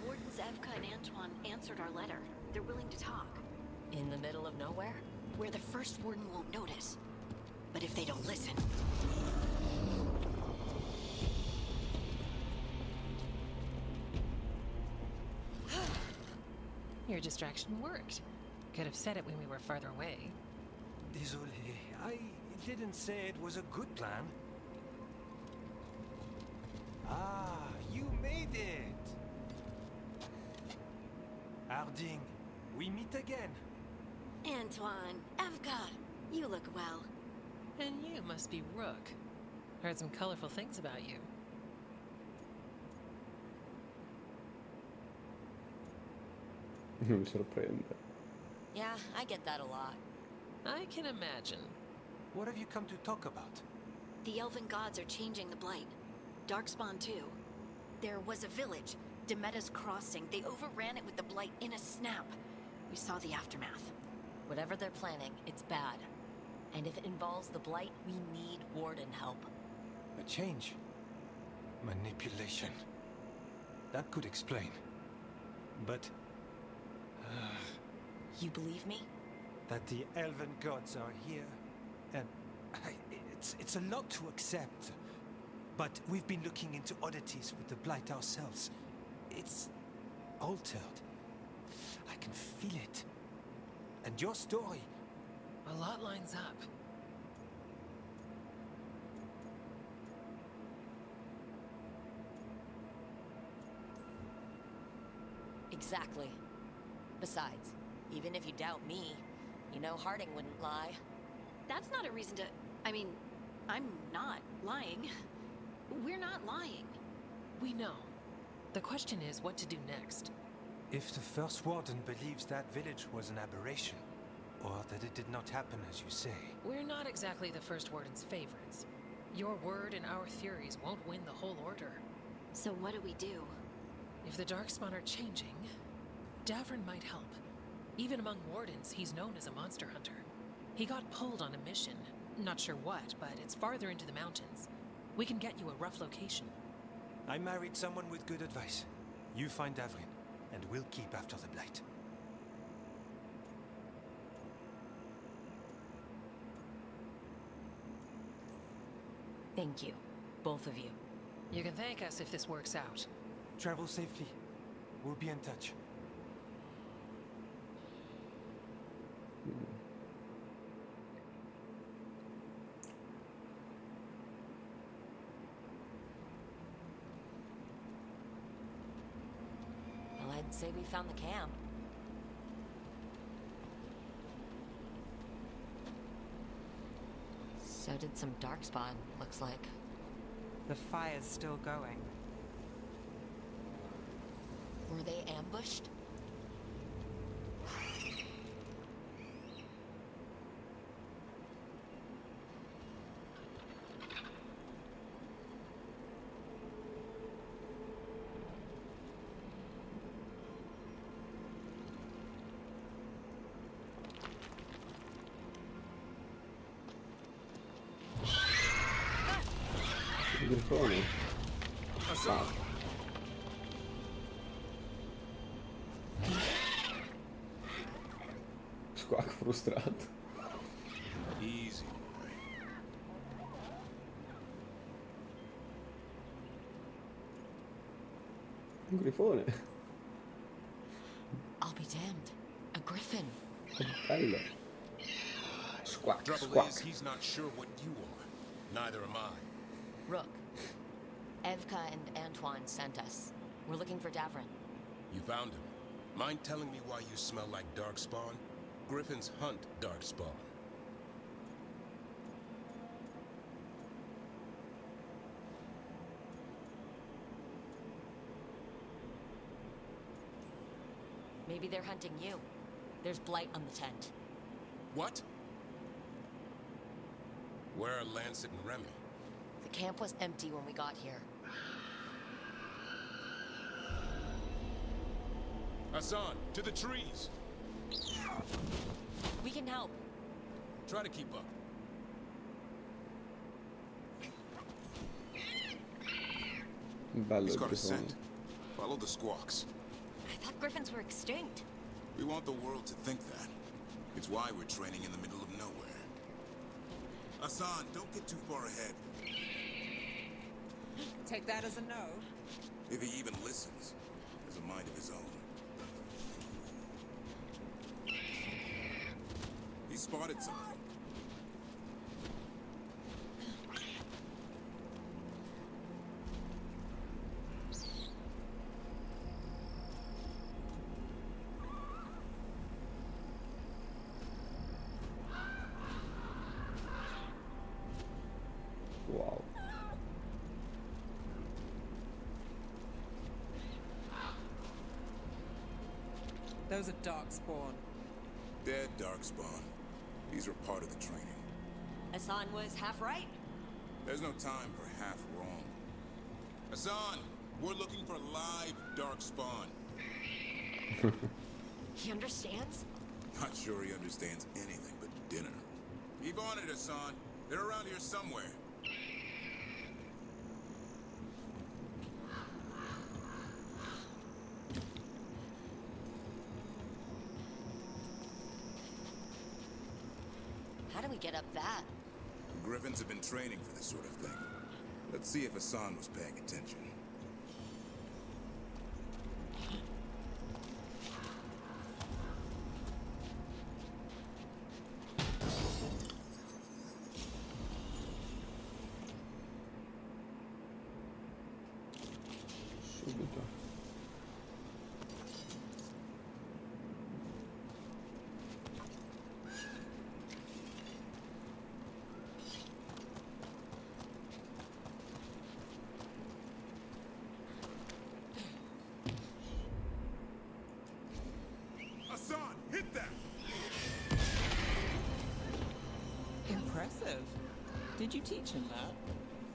Wardens Evka and Antoine answered our letter. They're willing to talk. In the middle of nowhere? Where the first warden won't notice. But if they don't listen... Your distraction worked. Could have said it when we were farther away. Désolé, I didn't say it was a good plan. Ah, you made it! Harding, we meet again. Antoine, Evka, you look well. And you must be Rook. Heard some colorful things about you. Mi sorprende. Yeah, I get that a lot. I can imagine. What have you come to talk about? The Elven gods are changing the Blight. Darkspawn too. There was a village, Demeta's Crossing. They overran it with the Blight in a snap. We saw the aftermath. Whatever they're planning, it's bad. And if it involves the Blight, we need Warden help. A change. Manipulation. That could explain. But... You believe me? that the Elven gods are here, and it's a lot to accept. But we've been looking into oddities with the Blight ourselves. It's altered. I can feel it. And your story... A lot lines up. Exactly. Besides, even if you doubt me, you know Harding wouldn't lie. That's not a reason to... I mean, I'm not lying. We're not lying. We know. The question is what to do next. If the First Warden believes that village was an aberration, or that it did not happen as you say... We're not exactly the First Warden's favorites. Your word and our theories won't win the whole order. So what do we do? If the Darkspawn are changing, Davrin might help. Even among Wardens, he's known as a monster hunter. He got pulled on a mission. Not sure what, but it's farther into the mountains. We can get you a rough location. I married someone with good advice. You find Davrin, and we'll keep after the Blight. Thank you, both of you. You can thank us if this works out. Travel safely. We'll be in touch. Well, I'd say we found the camp. So did some Darkspawn, looks like. The fire's still going. Were they ambushed? Grifone. Squawk frustrato. Easy. Un grifone. I'll be damned. A griffin. Che bello. Squawk, Trouble squawk. is, he's not sure what you are. Neither am I. Rook. Evka and Antoine sent us. We're looking for Davrin. You found him. Mind telling me why you smell like Darkspawn? Griffins hunt Darkspawn. Maybe they're hunting you. There's blight on the tent. What? Where are Lancet and Remy? The camp was empty when we got here. Hassan, to the trees! We can help. Try to keep up. Bello He's il got a grifone. scent. Follow the squawks. I thought griffins were extinct. We want the world to think that. It's why we're training in the middle of nowhere. Hassan, don't get too far ahead. Take that as a no. If he even listens, has a mind of his own. He spotted something. Wow. Those are darkspawn. Dead Darkspawn. These are part of the training. Hassan was half right. There's no time for half wrong. Hassan, we're looking for live Darkspawn. He understands? Not sure he understands anything but dinner. Keep on it, Hassan. They're around here somewhere. How do we get up that? Griffins have been training for this sort of thing. Let's see if Hassan was paying attention. Subito. Hassan, hit that! Impressive. Did you teach him that?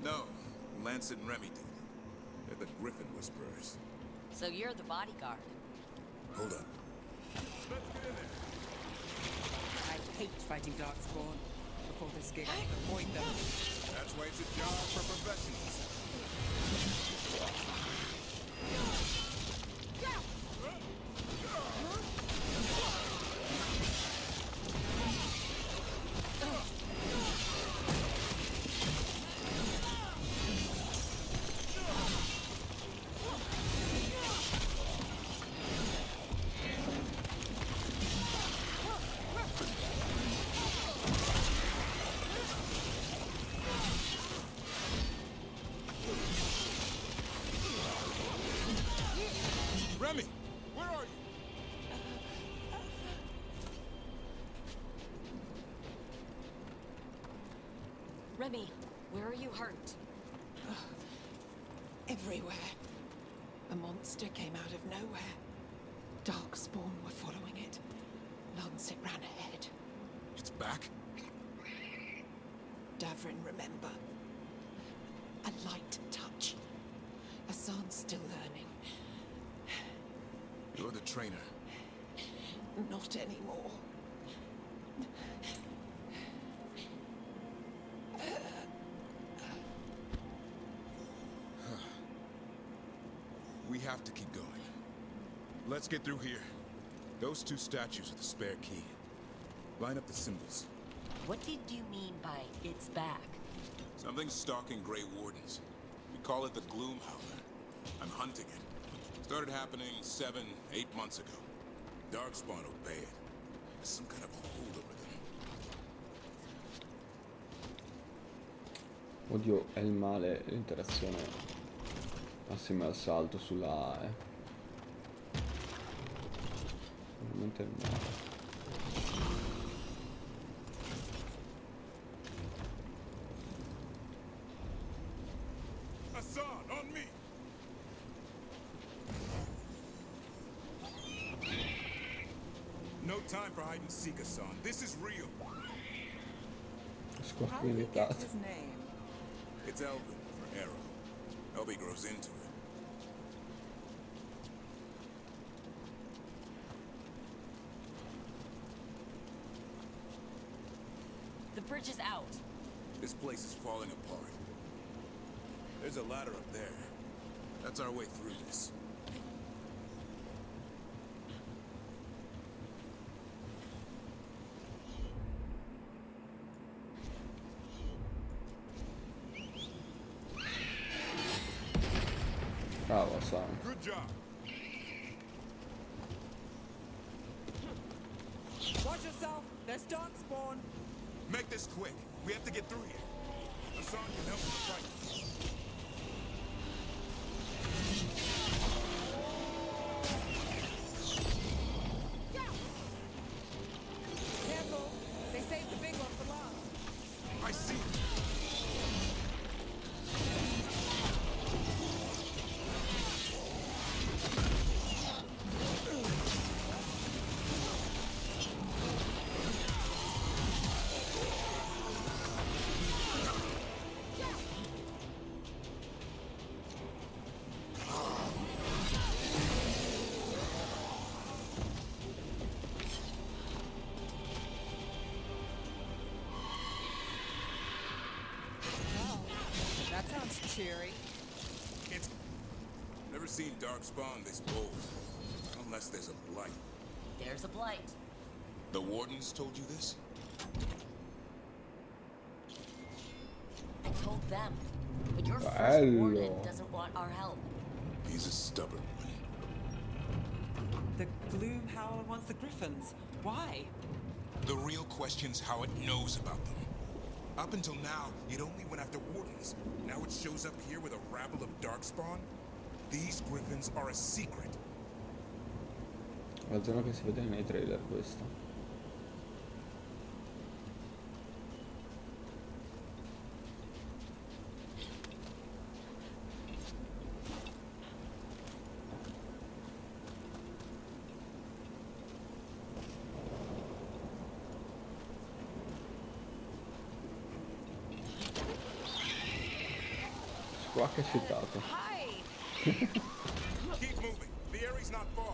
No, Lancet and Remy did. They're the Griffin Whisperers. So you're the bodyguard. Hold up. I hate fighting darkspawn. Before this gig, I could avoid them. That's why it's a job for professionals. Remy, where are you? Remy, where are you hurt? Everywhere. A monster came out of nowhere. Darkspawn were following it. Lancet ran ahead. It's back? Davrin, remember. A light touch. Hassan's still learning. You're the trainer. Not anymore. We have to keep going. Let's get through here. Those two statues are the spare key. Line up the symbols. What did you mean by it's back? Something's stalking Grey Wardens. We call it the Gloom Howler. I'm hunting it. Started happening 7, 8 months ago. Darkspawn obey it. There's some kind of a hold over them. Oddio, è il male l'interazione assieme al salto sulla A, Veramente il male. Hassan, on me! No time for hide and seek, Hassan. This is real. How did you get his name? It's Elvin for Arrow. Elby grows into it. The bridge is out. This place is falling apart. There's a ladder up there. That's our way through this. Bravo, Sam. Good job. Watch yourself. There's dark spawn. Make this quick. We have to get through here. Hassan can help with the fight. Careful. They saved the big one for last. I see. That sounds cheery. It's never seen Darkspawn this bold. Unless there's a blight. There's a blight. The wardens told you this? I told them. But your first Bello. warden doesn't want our help. He's a stubborn one. The Gloom Howler wants the Griffins. Why? The real question's how it knows about them. Up until now, it only went after wardens. Now it shows up here with a rabble of Darkspawn? These Griffins are a secret. La zona che si vede nei trailer questa. Squawk è citato. Keep moving. The area's not far.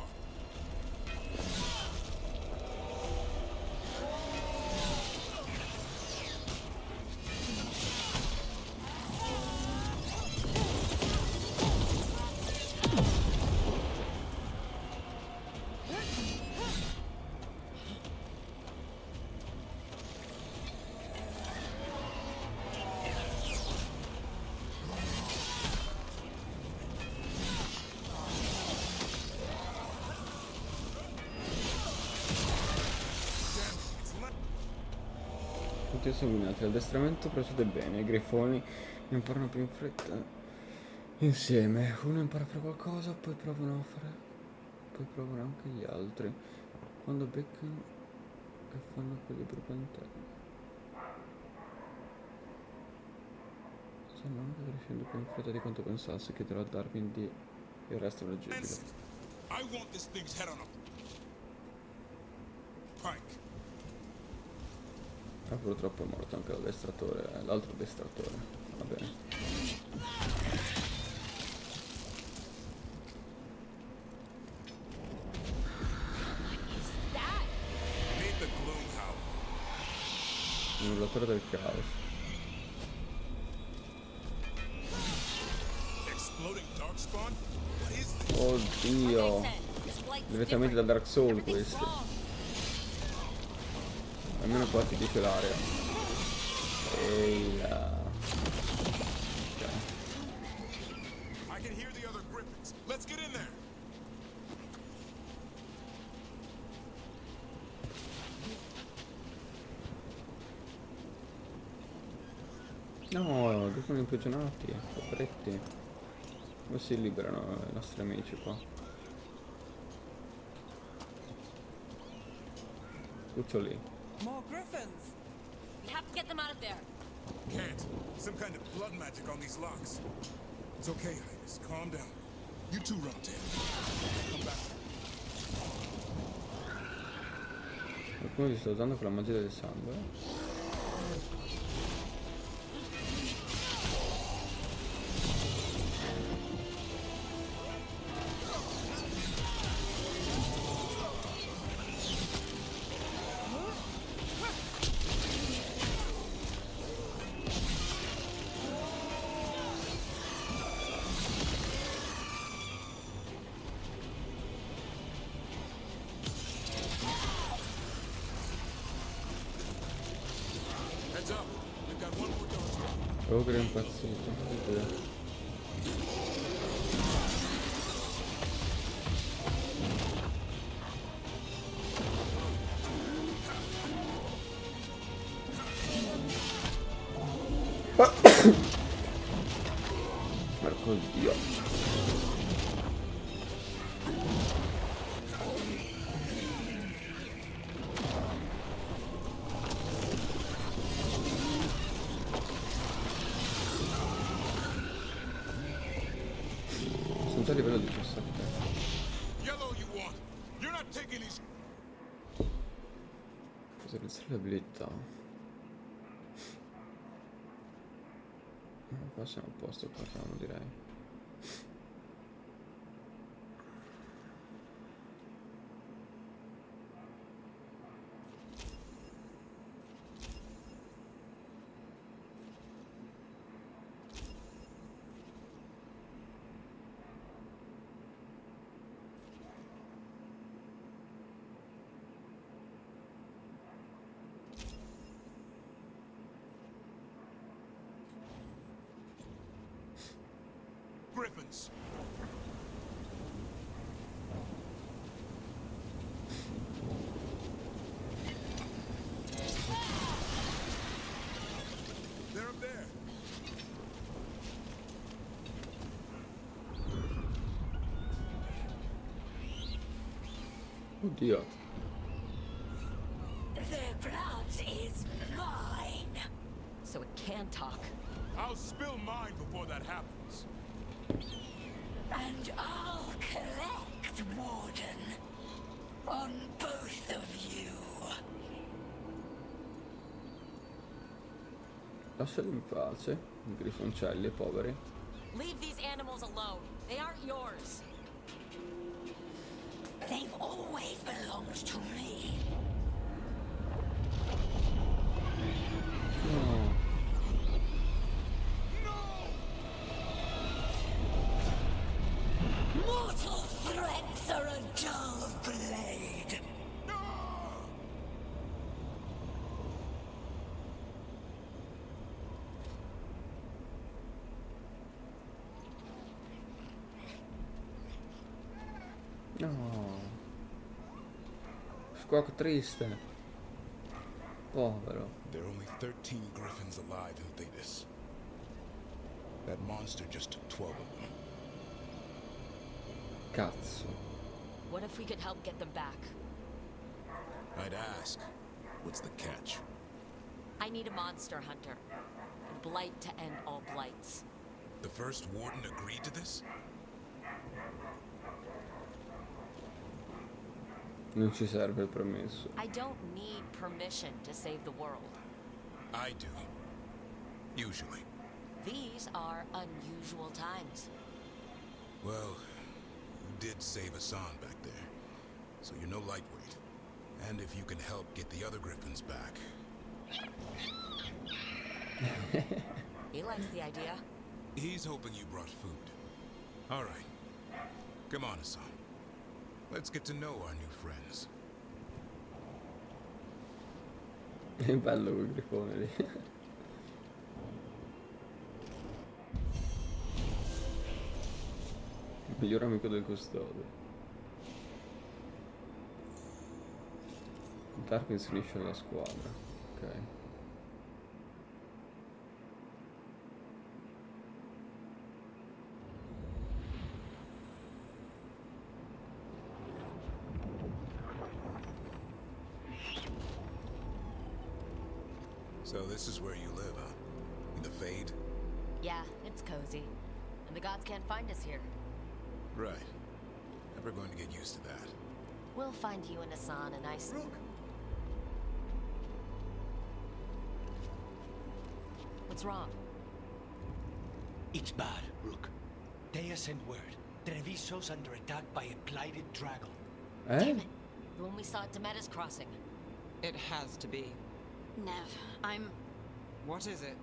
Tutti sono minati, l'addestramento procede bene, i grifoni imparano più in fretta insieme. Uno impara a fare qualcosa, poi provano a fare, poi provano anche gli altri. Quando beccano e fanno equilibrio interno. Stanno anche crescendo più in fretta di quanto pensassi, chiederò a Darwin di il resto è leggibile. I want this thing's head on him. Pike. Ah, purtroppo è morto anche l'addestratore, l'altro addestratore. Va bene. Meet the Gloom Howler. Annullatore del caos. Exploding Darkspawn? What is this? Oddio. Direttamente da Dark Souls questi. Almeno qua ti dice l'area. Ehi là. I can hear the other Griffins. Let's get in there. No, che sono imprigionati, poveretti. Come si liberano i nostri amici qua? Cuccioli. More Griffins. We have to get them out of there. Can't. Some kind of blood magic on these locks. It's okay, Highness. Calm down. You two run, Tam. Come back. Qualcuno si sta usando con la magia del sangue. Ogre è impazzito. Oddio. Porco Dio. Sono già a livello 17. Yellow you want. You're not taking these. Selezionare le abilità. Qua siamo a posto, parliamo direi. Griffins. They're up there. Oddio. Their blood is mine. So it can talk. I'll spill mine before that happens. And I'll collect, Warden. On both of you. Lasciali in pace, i grifoncelli, poveri. Leave these animals alone. They aren't yours. They've always belonged to me. No. Mortal threats are a dull blade. No. Squawk triste. Povero. There are only 13 griffins alive in Thetis. That monster just took 12 of them. Cazzo. What if we could help get them back? I'd ask, what's the catch? I need a monster hunter. A blight to end all blights. The first warden agreed to this? Non ci serve il permesso. I don't need permission to save the world. I do. Usually. These are unusual times. Well, you did save Hassan back there, so you're no lightweight. And if you can help get the other griffins back. He likes the idea. He's hoping you brought food. All right. Come on, Hassan. Let's get to know our new friends. È bello quel grifone lì. Il miglior amico del custode. Tarkin si unisce alla squadra. Ok. So this is where you live, huh? In the Fade? Yeah, it's cozy. And the gods can't find us here. Right. Never going to get used to that. We'll find you and Hassan a nice... Rook. What's wrong? It's bad, Rook. Thea sent word. Treviso's under attack by a blighted dragon. Damn it. The one we saw at Demeter's crossing. It has to be. Nev, What is it?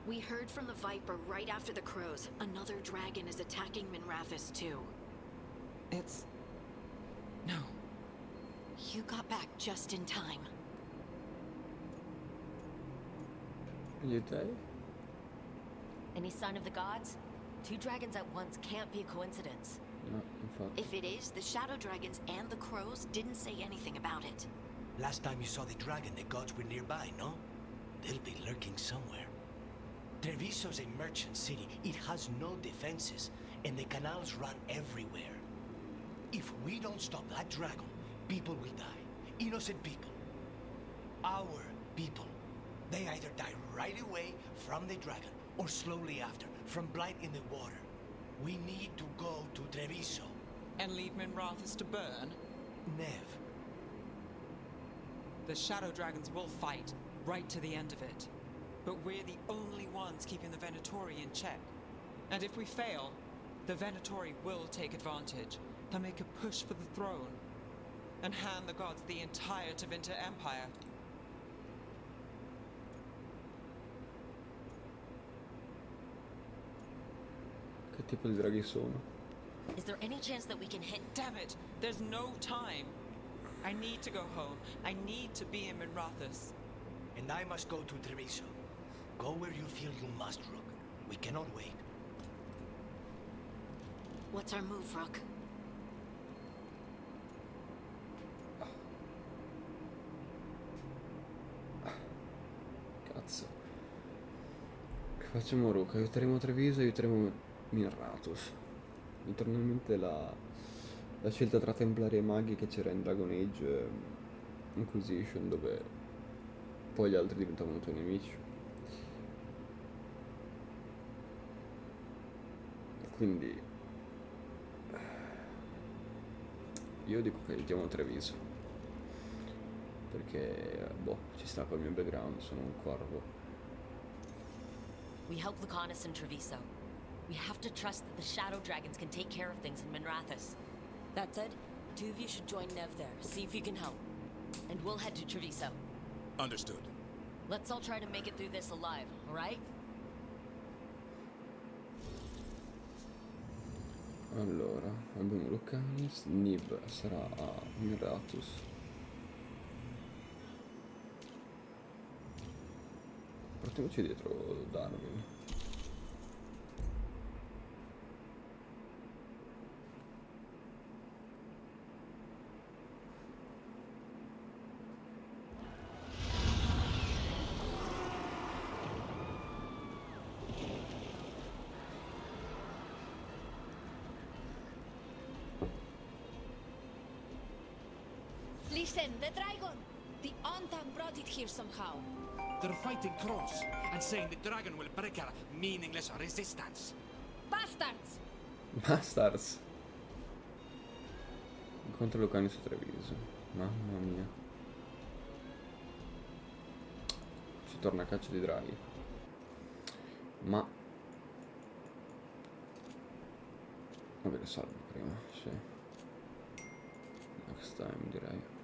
We heard from the Viper right after the crows. Another dragon is attacking Minrathis too. It's... No. You got back just in time. You Dave? Any sign of the gods? 2 dragons at once can't be a coincidence. No, infatti. If it is, the shadow dragons and the crows didn't say anything about it. Last time you saw the dragon, the gods were nearby, no? They'll be lurking somewhere. Treviso's a merchant city. It has no defenses, and the canals run everywhere. If we don't stop that dragon, people will die. Innocent people. Our people. They either die right away from the dragon, or slowly after, from blight in the water. We need to go to Treviso. And leave Minrathous to burn? Nev. The shadow dragons will fight, right to the end of it. But we're the only ones keeping the Venatori in check. And if we fail, the Venatori will take advantage. They'll make a push for the throne, and hand the gods the entire Tevinter Empire. Che tipo di draghi sono? Is there any chance that we can hit? Damn it! There's no time! I need to go home. I need to be in Minrathous. And I must go to Treviso. Go where you feel you must, Rook. We cannot wait. What's our move, Rook? Cazzo. Che facciamo, Rook? Aiuteremo Treviso, aiuteremo Minrathous. Naturalmente la scelta tra Templari e Maghi che c'era in Dragon Age Inquisition, dove poi gli altri diventavano tuoi nemici. Quindi io dico che aiutiamo Treviso, perché boh, ci sta col mio background, sono un corvo. We help Lucanus in Treviso. We have to trust that the shadow dragons can take care of things in Minrathous. That said, 2 of you should join Nev there, see if you can help. And we'll head to Treviso. Understood. Let's all try to make it through this alive, alright? Allora, abbiamo Lucanus, Nib sarà a Minrathous. Portiamoci dietro Darwin. Listen, the dragon! The Antan brought it here somehow. They're fighting crows and saying the dragon will break our meaningless resistance. Bastards! Bastards. Incontra Lucanus a Treviso. Mamma mia. Si torna a caccia di draghi. Ma vabbè, le salvo prima, sì. Next time direi.